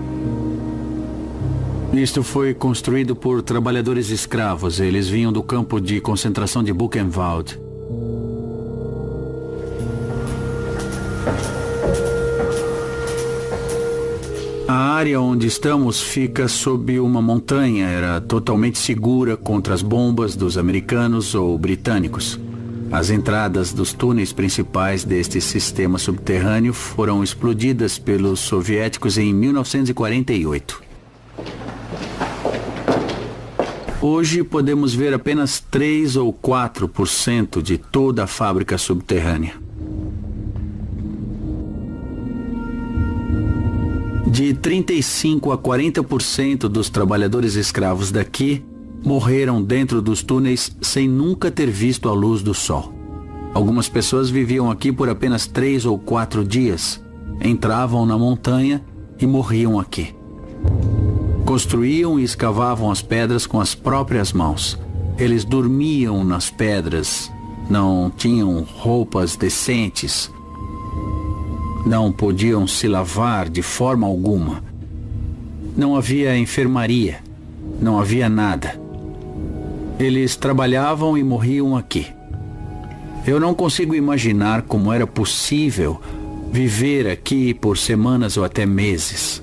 Isto foi construído por trabalhadores escravos. Eles vinham do campo de concentração de Buchenwald. A área onde estamos fica sob uma montanha. Era totalmente segura contra as bombas dos americanos ou britânicos. As entradas dos túneis principais deste sistema subterrâneo foram explodidas pelos soviéticos em 1948. Hoje podemos ver apenas 3 ou 4% de toda a fábrica subterrânea. De 35 a 40% dos trabalhadores escravos daqui morreram dentro dos túneis sem nunca ter visto a luz do sol. Algumas pessoas viviam aqui por apenas 3 ou 4 dias. Entravam na montanha e morriam aqui. Construíam e escavavam as pedras com as próprias mãos. Eles dormiam nas pedras, não tinham roupas decentes, não podiam se lavar de forma alguma. Não havia enfermaria, não havia nada. Eles trabalhavam e morriam aqui. Eu não consigo imaginar como era possível viver aqui por semanas ou até meses.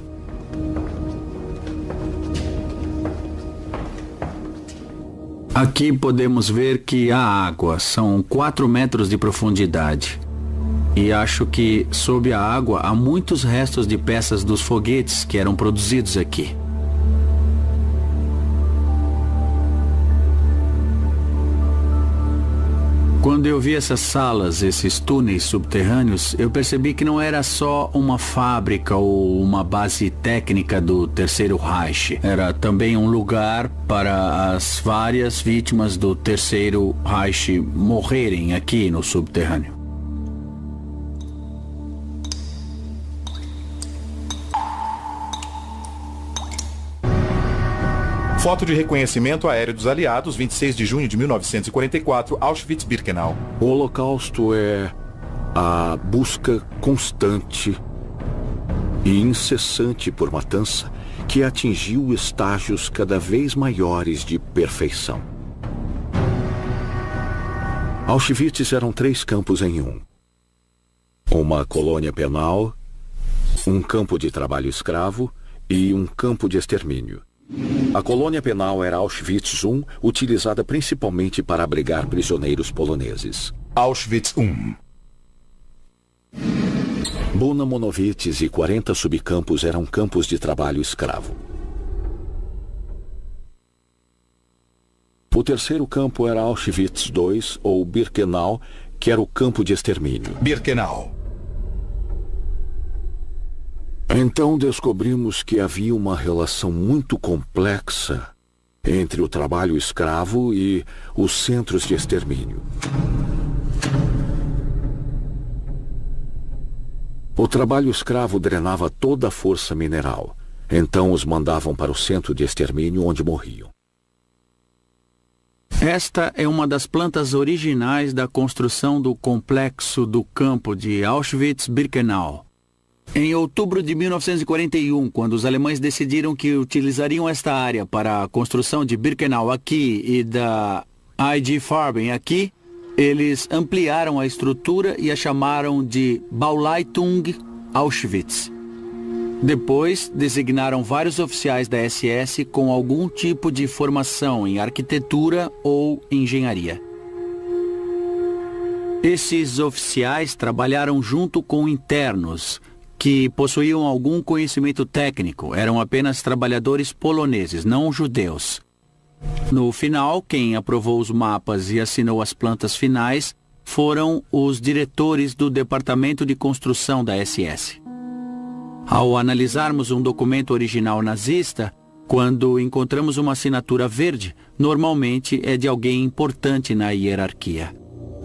Aqui podemos ver que há água, são 4 metros de profundidade. E acho que sob a água há muitos restos de peças dos foguetes que eram produzidos aqui. Quando eu vi essas salas, esses túneis subterrâneos, eu percebi que não era só uma fábrica ou uma base técnica do Terceiro Reich. Era também um lugar para as várias vítimas do Terceiro Reich morrerem aqui no subterrâneo. Foto de reconhecimento aéreo dos aliados, 26 de junho de 1944, Auschwitz-Birkenau. O Holocausto é a busca constante e incessante por matança que atingiu estágios cada vez maiores de perfeição. Auschwitz eram 3 campos em um. Uma colônia penal, um campo de trabalho escravo e um campo de extermínio. A colônia penal era Auschwitz I, utilizada principalmente para abrigar prisioneiros poloneses. Auschwitz I. Buna Monowitz e 40 subcampos eram campos de trabalho escravo. O terceiro campo era Auschwitz II, ou Birkenau, que era o campo de extermínio. Birkenau. Então descobrimos que havia uma relação muito complexa entre o trabalho escravo e os centros de extermínio. O trabalho escravo drenava toda a força mineral, então os mandavam para o centro de extermínio onde morriam. Esta é uma das plantas originais da construção do complexo do campo de Auschwitz-Birkenau. Em outubro de 1941, quando os alemães decidiram que utilizariam esta área para a construção de Birkenau aqui e da IG Farben aqui, eles ampliaram a estrutura e a chamaram de Bauleitung Auschwitz. Depois, designaram vários oficiais da SS com algum tipo de formação em arquitetura ou engenharia. Esses oficiais trabalharam junto com internos, que possuíam algum conhecimento técnico, eram apenas trabalhadores poloneses, não judeus. No final, quem aprovou os mapas e assinou as plantas finais foram os diretores do Departamento de Construção da SS. Ao analisarmos um documento original nazista, quando encontramos uma assinatura verde, normalmente é de alguém importante na hierarquia.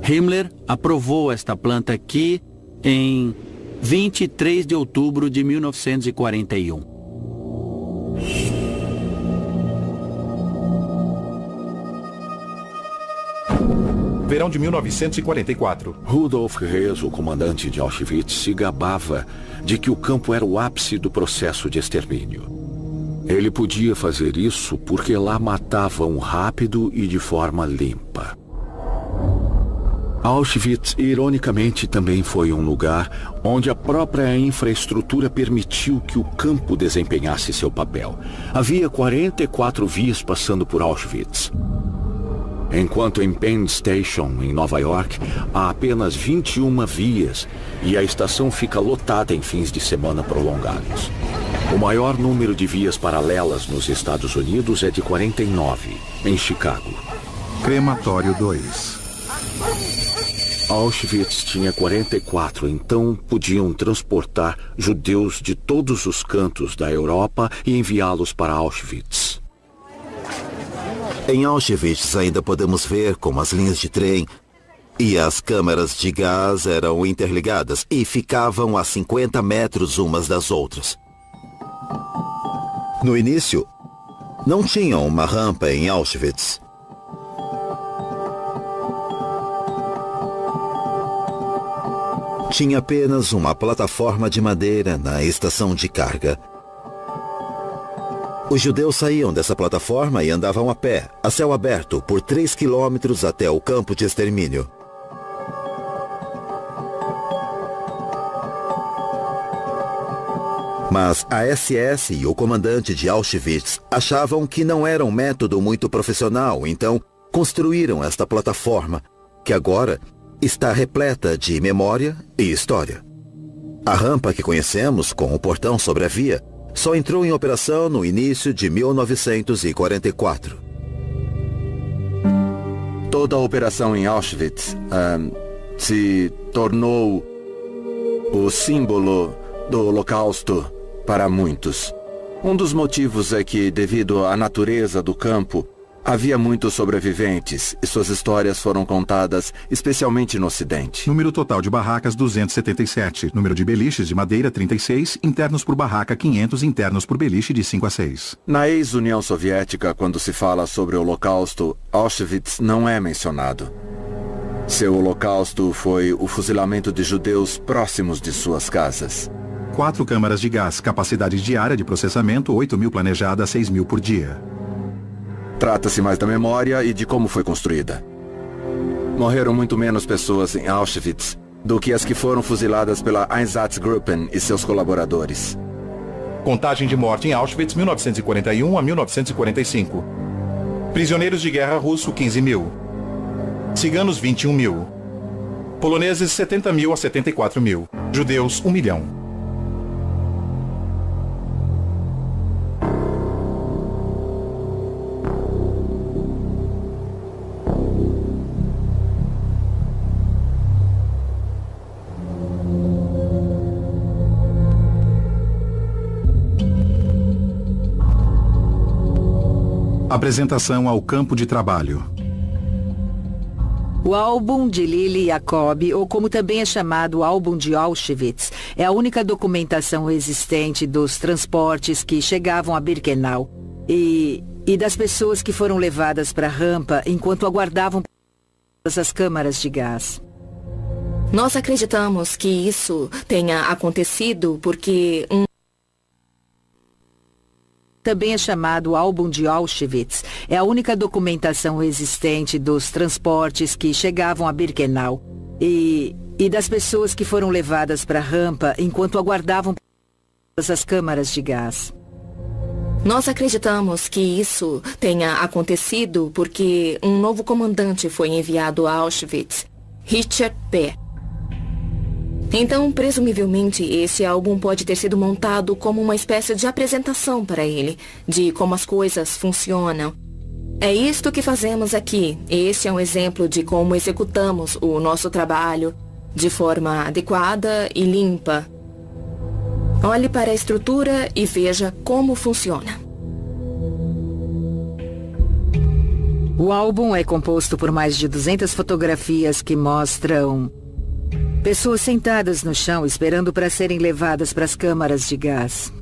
Himmler aprovou esta planta aqui em 23 de outubro de 1941. Verão de 1944. Rudolf Hess, o comandante de Auschwitz, se gabava de que o campo era o ápice do processo de extermínio. Ele podia fazer isso porque lá matavam rápido e de forma limpa. Auschwitz, ironicamente, também foi um lugar onde a própria infraestrutura permitiu que o campo desempenhasse seu papel. Havia 44 vias passando por Auschwitz. Enquanto em Penn Station, em Nova York, há apenas 21 vias e a estação fica lotada em fins de semana prolongados. O maior número de vias paralelas nos Estados Unidos é de 49, em Chicago. Crematório 2. Auschwitz tinha 44, então podiam transportar judeus de todos os cantos da Europa e enviá-los para Auschwitz. Em Auschwitz ainda podemos ver como as linhas de trem e as câmaras de gás eram interligadas e ficavam a 50 metros umas das outras. No início, não tinham uma rampa em Auschwitz. Tinha apenas uma plataforma de madeira na estação de carga. Os judeus saíam dessa plataforma e andavam a pé, a céu aberto, por 3 quilômetros até o campo de extermínio. Mas a SS e o comandante de Auschwitz achavam que não era um método muito profissional, então construíram esta plataforma, que agora está repleta de memória e história. A rampa que conhecemos, com o portão sobre a via, só entrou em operação no início de 1944. Toda a operação em Auschwitz se tornou o símbolo do Holocausto para muitos. Um dos motivos é que, devido à natureza do campo, havia muitos sobreviventes e suas histórias foram contadas especialmente no Ocidente. Número total de barracas 277. Número de beliches de madeira 36. Internos por barraca 500. Internos por beliche de 5 a 6. Na ex-União Soviética, quando se fala sobre o Holocausto, Auschwitz não é mencionado. Seu holocausto foi o fuzilamento de judeus próximos de suas casas. 4 câmaras de gás, capacidade diária de processamento 8.000 planejada, 6.000 por dia. Trata-se mais da memória e de como foi construída. Morreram muito menos pessoas em Auschwitz do que as que foram fuziladas pela Einsatzgruppen e seus colaboradores. Contagem de morte em Auschwitz, 1941 a 1945. Prisioneiros de guerra russo, 15.000. Ciganos, 21.000. Poloneses, 70.000 a 74.000. Judeus, 1 milhão. Apresentação ao campo de trabalho. O álbum de Lili Jacob, ou como também é chamado o álbum de Auschwitz, é a única documentação existente dos transportes que chegavam a Birkenau e das pessoas que foram levadas para a rampa enquanto aguardavam as câmaras de gás. Nós acreditamos que isso tenha acontecido porque Também é chamado o álbum de Auschwitz. É a única documentação existente dos transportes que chegavam a Birkenau e das pessoas que foram levadas para a rampa enquanto aguardavam as câmaras de gás. Nós acreditamos que isso tenha acontecido porque um novo comandante foi enviado a Auschwitz, Richard P. Então, presumivelmente, esse álbum pode ter sido montado como uma espécie de apresentação para ele, de como as coisas funcionam. É isto que fazemos aqui. Esse é um exemplo de como executamos o nosso trabalho de forma adequada e limpa. Olhe para a estrutura e veja como funciona. O álbum é composto por mais de 200 fotografias que mostram pessoas sentadas no chão esperando para serem levadas para as câmaras de gás.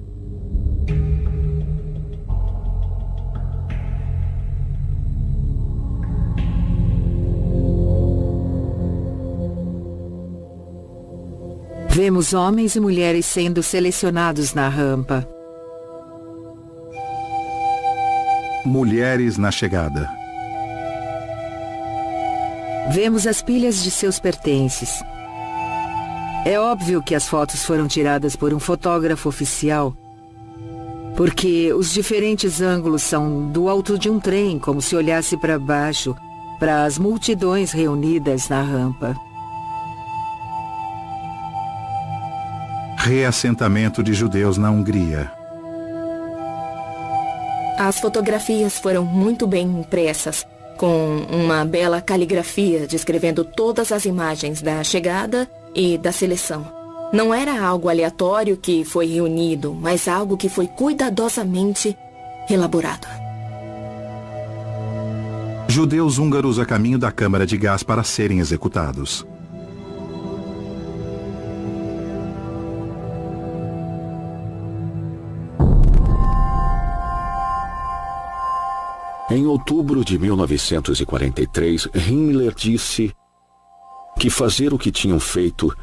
Vemos homens e mulheres sendo selecionados na rampa. Mulheres na chegada. Vemos as pilhas de seus pertences. É óbvio que as fotos foram tiradas por um fotógrafo oficial, porque os diferentes ângulos são do alto de um trem, como se olhasse para baixo, para as multidões reunidas na rampa. Reassentamento de judeus na Hungria. As fotografias foram muito bem impressas, com uma bela caligrafia descrevendo todas as imagens da chegada e da seleção. Não era algo aleatório que foi reunido, mas algo que foi cuidadosamente elaborado. Judeus húngaros a caminho da câmara de gás para serem executados. Em outubro de 1943, Himmler disse que fazer o que tinham feito,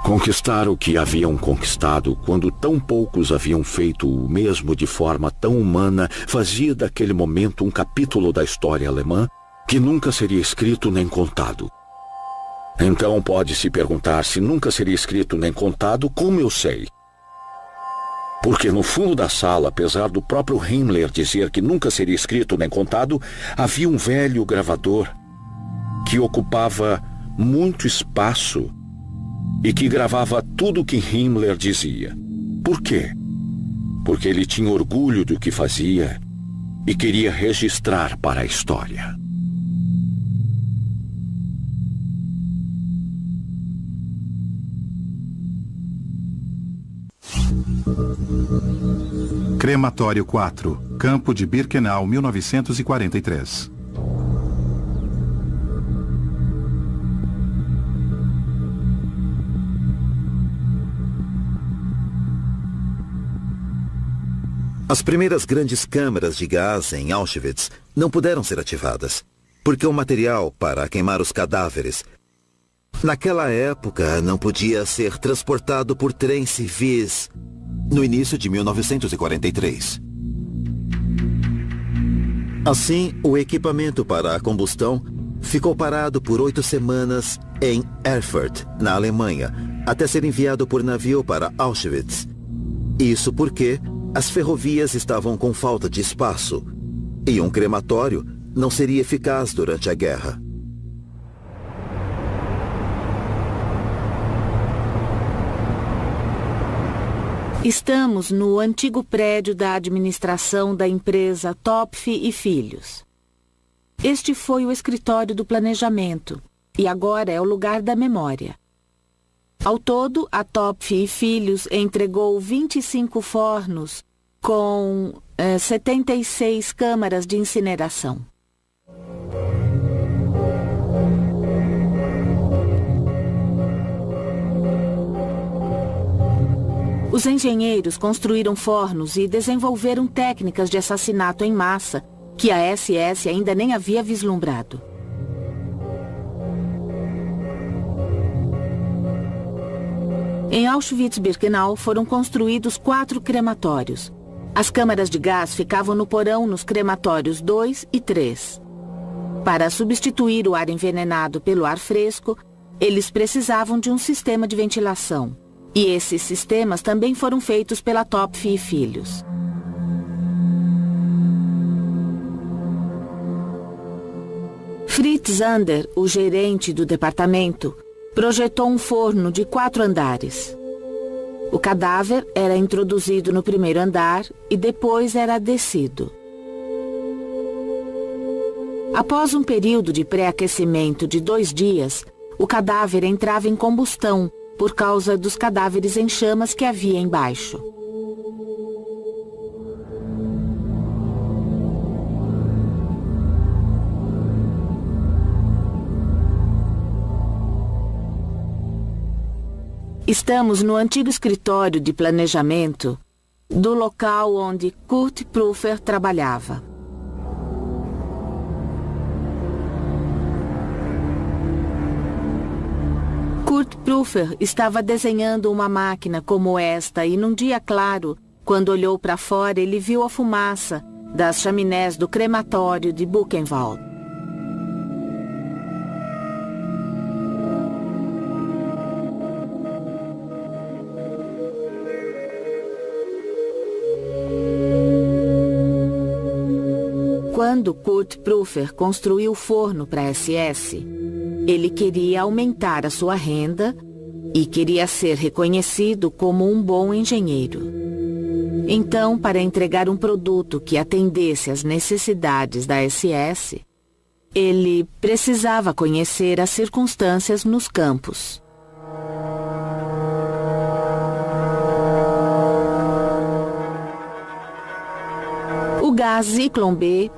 conquistar o que haviam conquistado, quando tão poucos haviam feito o mesmo de forma tão humana, fazia daquele momento um capítulo da história alemã que nunca seria escrito nem contado. Então pode-se perguntar se nunca seria escrito nem contado, como eu sei? Porque no fundo da sala, apesar do próprio Himmler dizer que nunca seria escrito nem contado, havia um velho gravador que ocupava muito espaço e que gravava tudo o que Himmler dizia. Por quê? Porque ele tinha orgulho do que fazia e queria registrar para a história. Crematório 4, Campo de Birkenau, 1943. As primeiras grandes câmaras de gás em Auschwitz não puderam ser ativadas, porque o material para queimar os cadáveres naquela época não podia ser transportado por trens civis no início de 1943. Assim, o equipamento para a combustão ficou parado por 8 semanas em Erfurt, na Alemanha, até ser enviado por navio para Auschwitz. Isso porque as ferrovias estavam com falta de espaço e um crematório não seria eficaz durante a guerra. Estamos no antigo prédio da administração da empresa Topf e Filhos. Este foi o escritório do planejamento e agora é o lugar da memória. Ao todo, a Topf e Filhos entregou 25 fornos com 76 câmaras de incineração. Os engenheiros construíram fornos e desenvolveram técnicas de assassinato em massa que a SS ainda nem havia vislumbrado. Em Auschwitz-Birkenau foram construídos 4 crematórios. As câmaras de gás ficavam no porão nos crematórios 2 e 3. Para substituir o ar envenenado pelo ar fresco, eles precisavam de um sistema de ventilação. E esses sistemas também foram feitos pela Topf e Filhos. Fritz Zander, o gerente do departamento, projetou um forno de 4 andares. O cadáver era introduzido no primeiro andar e depois era descido. Após um período de pré-aquecimento de 2 dias, o cadáver entrava em combustão por causa dos cadáveres em chamas que havia embaixo. Estamos no antigo escritório de planejamento do local onde Kurt Prüfer trabalhava. Kurt Prüfer estava desenhando uma máquina como esta e num dia claro, quando olhou para fora, ele viu a fumaça das chaminés do crematório de Buchenwald. Quando Kurt Prüfer construiu o forno para a SS, ele queria aumentar a sua renda e queria ser reconhecido como um bom engenheiro. Então, para entregar um produto que atendesse às necessidades da SS, ele precisava conhecer as circunstâncias nos campos. O gás Zyklon B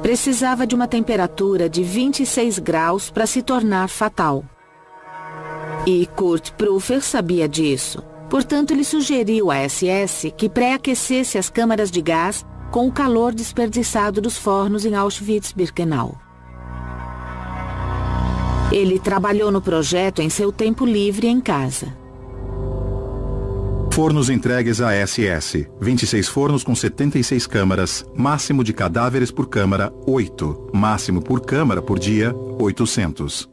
precisava de uma temperatura de 26 graus para se tornar fatal. E Kurt Prüfer sabia disso. Portanto, ele sugeriu à SS que pré-aquecesse as câmaras de gás com o calor desperdiçado dos fornos em Auschwitz-Birkenau. Ele trabalhou no projeto em seu tempo livre em casa. Fornos entregues à SS. 26 fornos com 76 câmaras. Máximo de cadáveres por câmara, 8. Máximo por câmara por dia, 800.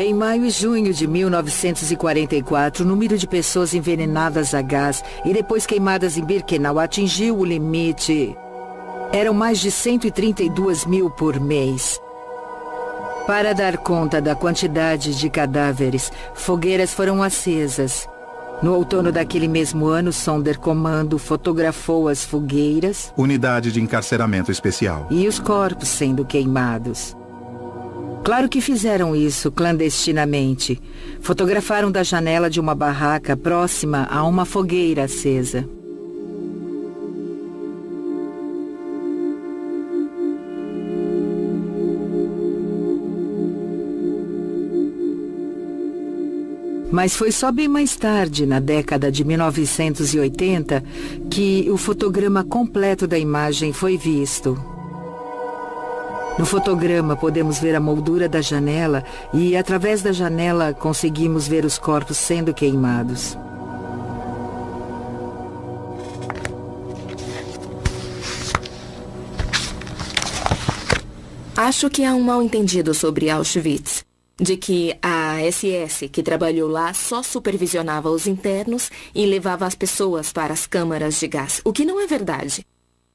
Em maio e junho de 1944, o número de pessoas envenenadas a gás e depois queimadas em Birkenau atingiu o limite. Eram mais de 132 mil por mês. Para dar conta da quantidade de cadáveres, fogueiras foram acesas. No outono daquele mesmo ano, Sonderkommando fotografou as fogueiras, Unidade de Encarceramento Especial, e os corpos sendo queimados. Claro que fizeram isso clandestinamente. Fotografaram da janela de uma barraca próxima a uma fogueira acesa. Mas foi só bem mais tarde, na década de 1980, que o fotograma completo da imagem foi visto. No fotograma podemos ver a moldura da janela e, através da janela, conseguimos ver os corpos sendo queimados. Acho que há um mal-entendido sobre Auschwitz, de que a SS que trabalhou lá só supervisionava os internos e levava as pessoas para as câmaras de gás, o que não é verdade.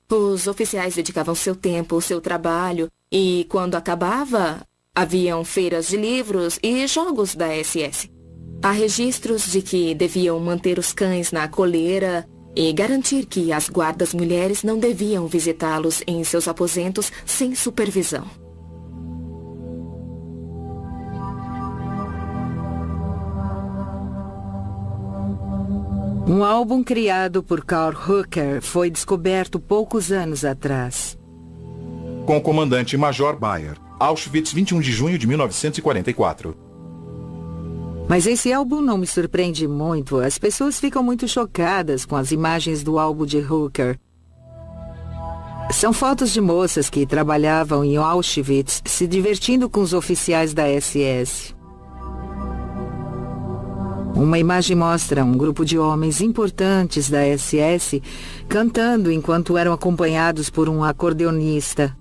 Os oficiais dedicavam seu tempo, seu trabalho, e quando acabava, haviam feiras de livros e jogos da SS. Há registros de que deviam manter os cães na coleira e garantir que as guardas mulheres não deviam visitá-los em seus aposentos sem supervisão. Um álbum criado por Karl Hooker foi descoberto poucos anos atrás. Com o comandante Major Bayer, Auschwitz, 21 de junho de 1944. Mas esse álbum não me surpreende muito. As pessoas ficam muito chocadas com as imagens do álbum de Hooker. São fotos de moças que trabalhavam em Auschwitz se divertindo com os oficiais da SS. Uma imagem mostra um grupo de homens importantes da SS cantando enquanto eram acompanhados por um acordeonista.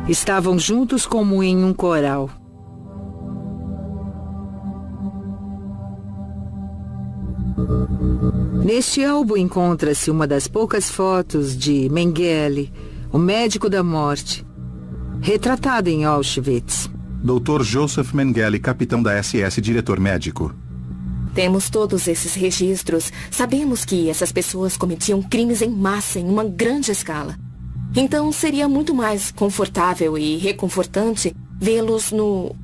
Estavam juntos como em um coral. Neste álbum encontra-se uma das poucas fotos de Mengele, o médico da morte, retratado em Auschwitz. Dr. Joseph Mengele, capitão da SS, diretor médico. Temos todos esses registros. Sabemos que essas pessoas cometiam crimes em massa, em uma grande escala. Então seria muito mais confortável e reconfortante vê-los no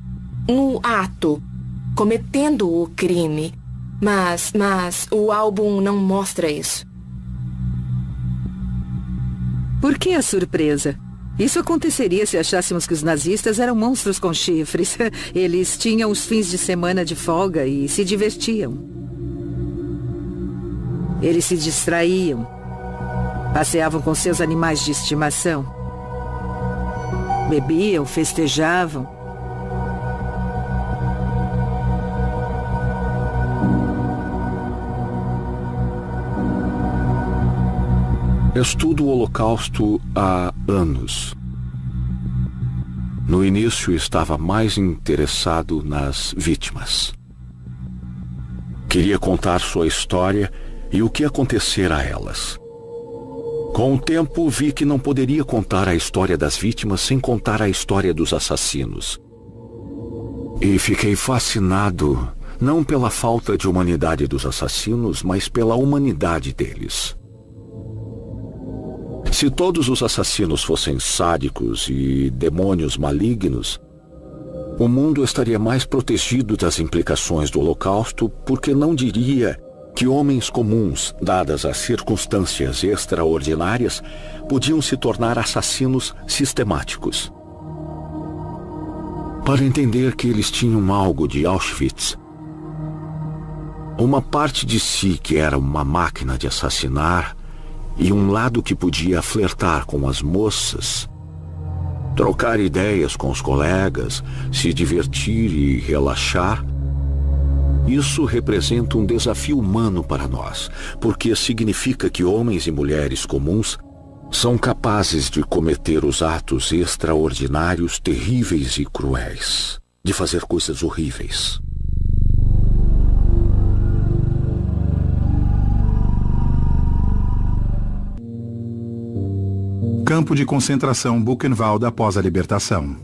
ato, cometendo o crime. Mas o álbum não mostra isso. Por que a surpresa? Isso aconteceria se achássemos que os nazistas eram monstros com chifres. Eles tinham os fins de semana de folga e se divertiam. Eles se distraíam. Passeavam com seus animais de estimação. Bebiam, festejavam. Estudo o Holocausto há anos. No início estava mais interessado nas vítimas. Queria contar sua história e o que acontecera a elas. Com o tempo vi que não poderia contar a história das vítimas sem contar a história dos assassinos. E fiquei fascinado, não pela falta de humanidade dos assassinos, mas pela humanidade deles. Se todos os assassinos fossem sádicos e demônios malignos, o mundo estaria mais protegido das implicações do Holocausto, porque não diria que homens comuns, dadas as circunstâncias extraordinárias, podiam se tornar assassinos sistemáticos. Para entender que eles tinham algo de Auschwitz, uma parte de si que era uma máquina de assassinar e um lado que podia flertar com as moças, trocar ideias com os colegas, se divertir e relaxar. Isso representa um desafio humano para nós, porque significa que homens e mulheres comuns São capazes de cometer os atos extraordinários, terríveis e cruéis, de fazer coisas horríveis. Campo de concentração Buchenwald após a libertação.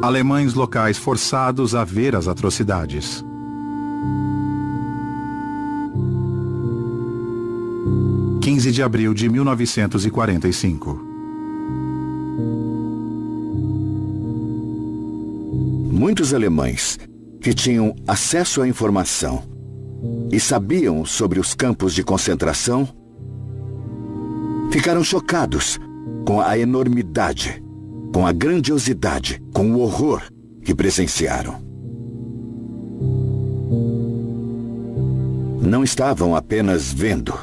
Alemães locais forçados a ver as atrocidades. – 15 de abril de 1945. Muitos alemães que tinham acesso à informação e sabiam sobre os campos de concentração ficaram chocados com a enormidade, com a grandiosidade, com o horror que presenciaram. Não estavam apenas vendo,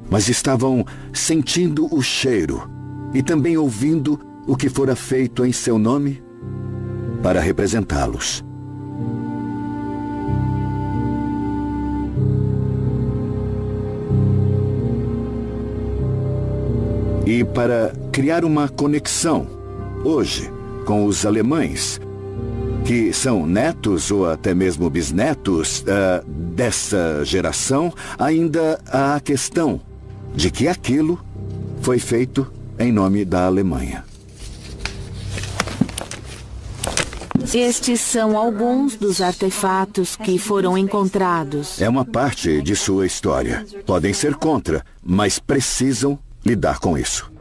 mas estavam sentindo o cheiro e também ouvindo o que fora feito em seu nome para representá-los. E para criar uma conexão, hoje, com os alemães, que são netos ou até mesmo bisnetos dessa geração, ainda há a questão de que aquilo foi feito em nome da Alemanha. Estes são alguns dos artefatos que foram encontrados. É uma parte de sua história. Podem ser contra, mas precisam lidar com isso.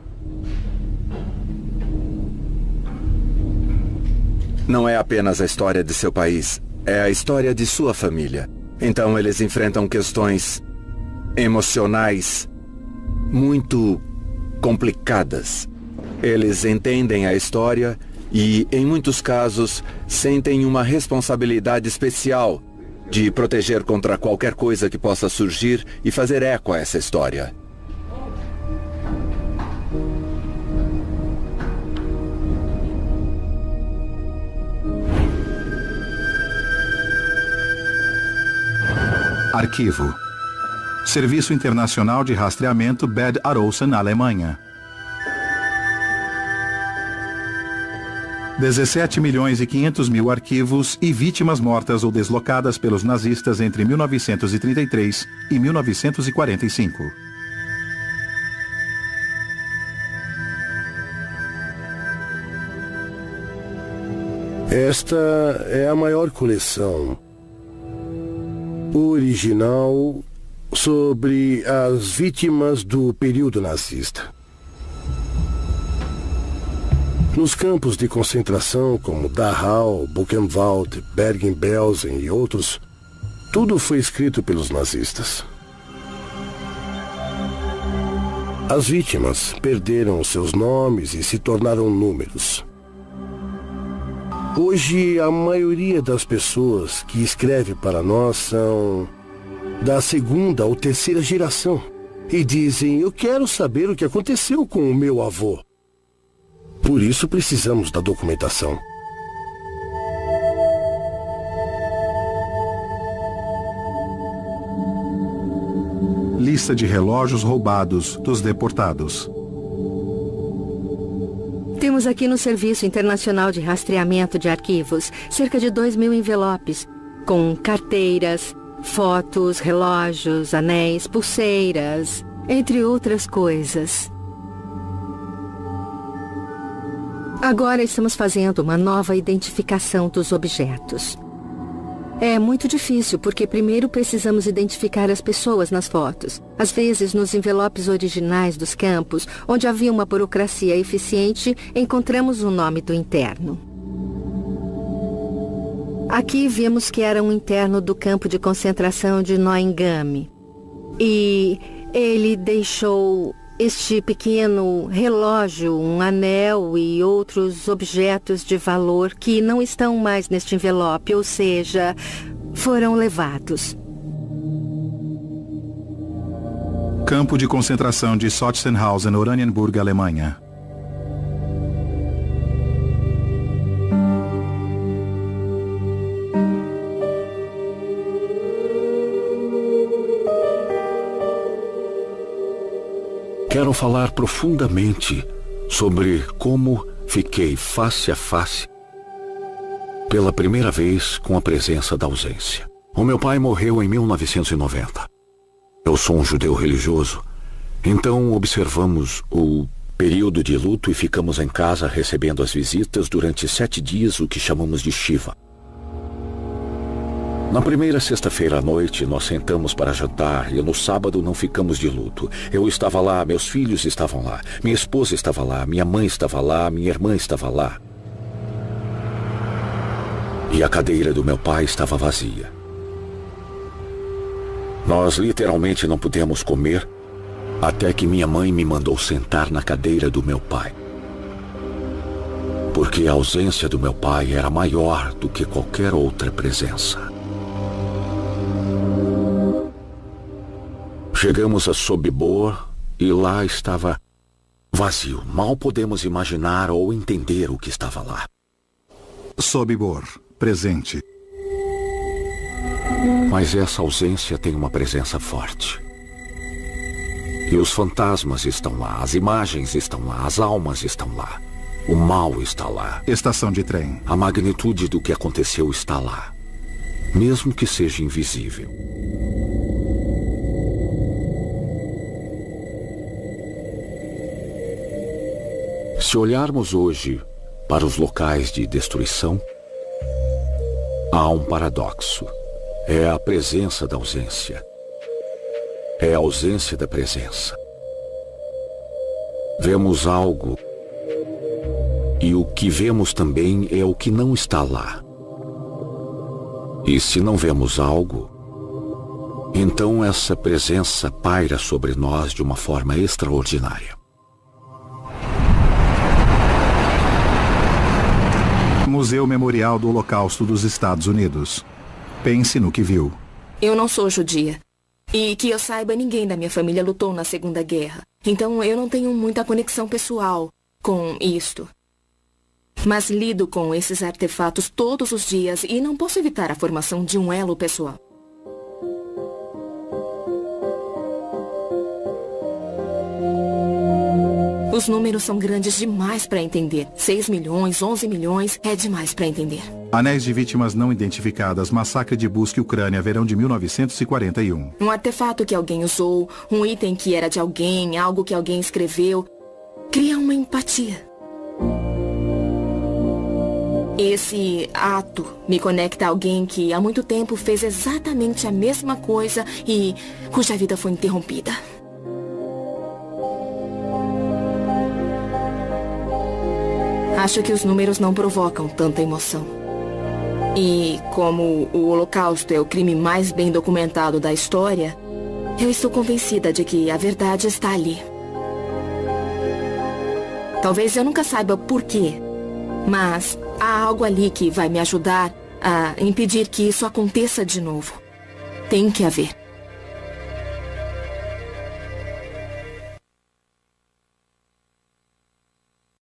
Não é apenas a história de seu país, é a história de sua família. Então eles enfrentam questões emocionais muito complicadas. Eles entendem a história e, em muitos casos, sentem uma responsabilidade especial de proteger contra qualquer coisa que possa surgir e fazer eco a essa história. Arquivo. Serviço Internacional de Rastreamento Bad Arolsen, Alemanha. 17.500.000 arquivos e vítimas mortas ou deslocadas pelos nazistas entre 1933 e 1945. Esta é a maior coleção original sobre as vítimas do período nazista. Nos campos de concentração como Dachau, Buchenwald, Bergen-Belsen e outros, tudo foi escrito pelos nazistas. As vítimas perderam seus nomes e se tornaram números. Hoje, a maioria das pessoas que escreve para nós são da segunda ou terceira geração e dizem: eu quero saber o que aconteceu com o meu avô. Por isso precisamos da documentação. Lista de relógios roubados dos deportados. Temos aqui no Serviço Internacional de Rastreamento de Arquivos cerca de 2.000 envelopes, com carteiras, fotos, relógios, anéis, pulseiras, entre outras coisas. Agora estamos fazendo uma nova identificação dos objetos. É muito difícil porque primeiro precisamos identificar as pessoas nas fotos. Às vezes, nos envelopes originais dos campos, onde havia uma burocracia eficiente, encontramos o nome do interno. Aqui vimos que era um interno do campo de concentração de Neuengamme. E ele deixou este pequeno relógio, um anel e outros objetos de valor que não estão mais neste envelope, ou seja, foram levados. Campo de concentração de Sachsenhausen, Oranienburg, Alemanha. Quero falar profundamente sobre como fiquei face a face pela primeira vez com a presença da ausência. O meu pai morreu em 1990. Eu sou um judeu religioso, então observamos o período de luto e ficamos em casa recebendo as visitas durante 7 dias, o que chamamos de Shiva. Na primeira sexta-feira à noite, nós sentamos para jantar e no sábado não ficamos de luto. Eu estava lá, meus filhos estavam lá, minha esposa estava lá, minha mãe estava lá, minha irmã estava lá. E a cadeira do meu pai estava vazia. Nós literalmente não pudemos comer até que minha mãe me mandou sentar na cadeira do meu pai. Porque a ausência do meu pai era maior do que qualquer outra presença. Chegamos a Sobibor e lá estava vazio. Mal podemos imaginar ou entender o que estava lá. Sobibor, presente. Mas essa ausência tem uma presença forte. E os fantasmas estão lá, as imagens estão lá, as almas estão lá. O mal está lá. Estação de trem. A magnitude do que aconteceu está lá, mesmo que seja invisível. Se olharmos hoje para os locais de destruição, há um paradoxo. É a presença da ausência. É a ausência da presença. Vemos algo e o que vemos também é o que não está lá. E se não vemos algo, então essa presença paira sobre nós de uma forma extraordinária. Museu Memorial do Holocausto dos Estados Unidos. Pense no que viu. Eu não sou judia. E que eu saiba, ninguém da minha família lutou na Segunda Guerra. Então eu não tenho muita conexão pessoal com isto. Mas lido com esses artefatos todos os dias e não posso evitar a formação de um elo pessoal. Os números são grandes demais para entender. 6 milhões, 11 milhões, é demais para entender. Anéis de vítimas não identificadas, massacre de Busque, Ucrânia, verão de 1941. Um artefato que alguém usou, um item que era de alguém, algo que alguém escreveu, cria uma empatia. Esse ato me conecta a alguém que há muito tempo fez exatamente a mesma coisa e cuja vida foi interrompida. Acho que os números não provocam tanta emoção. E como o Holocausto é o crime mais bem documentado da história, eu estou convencida de que a verdade está ali. Talvez eu nunca saiba por quê, mas há algo ali que vai me ajudar a impedir que isso aconteça de novo. Tem que haver.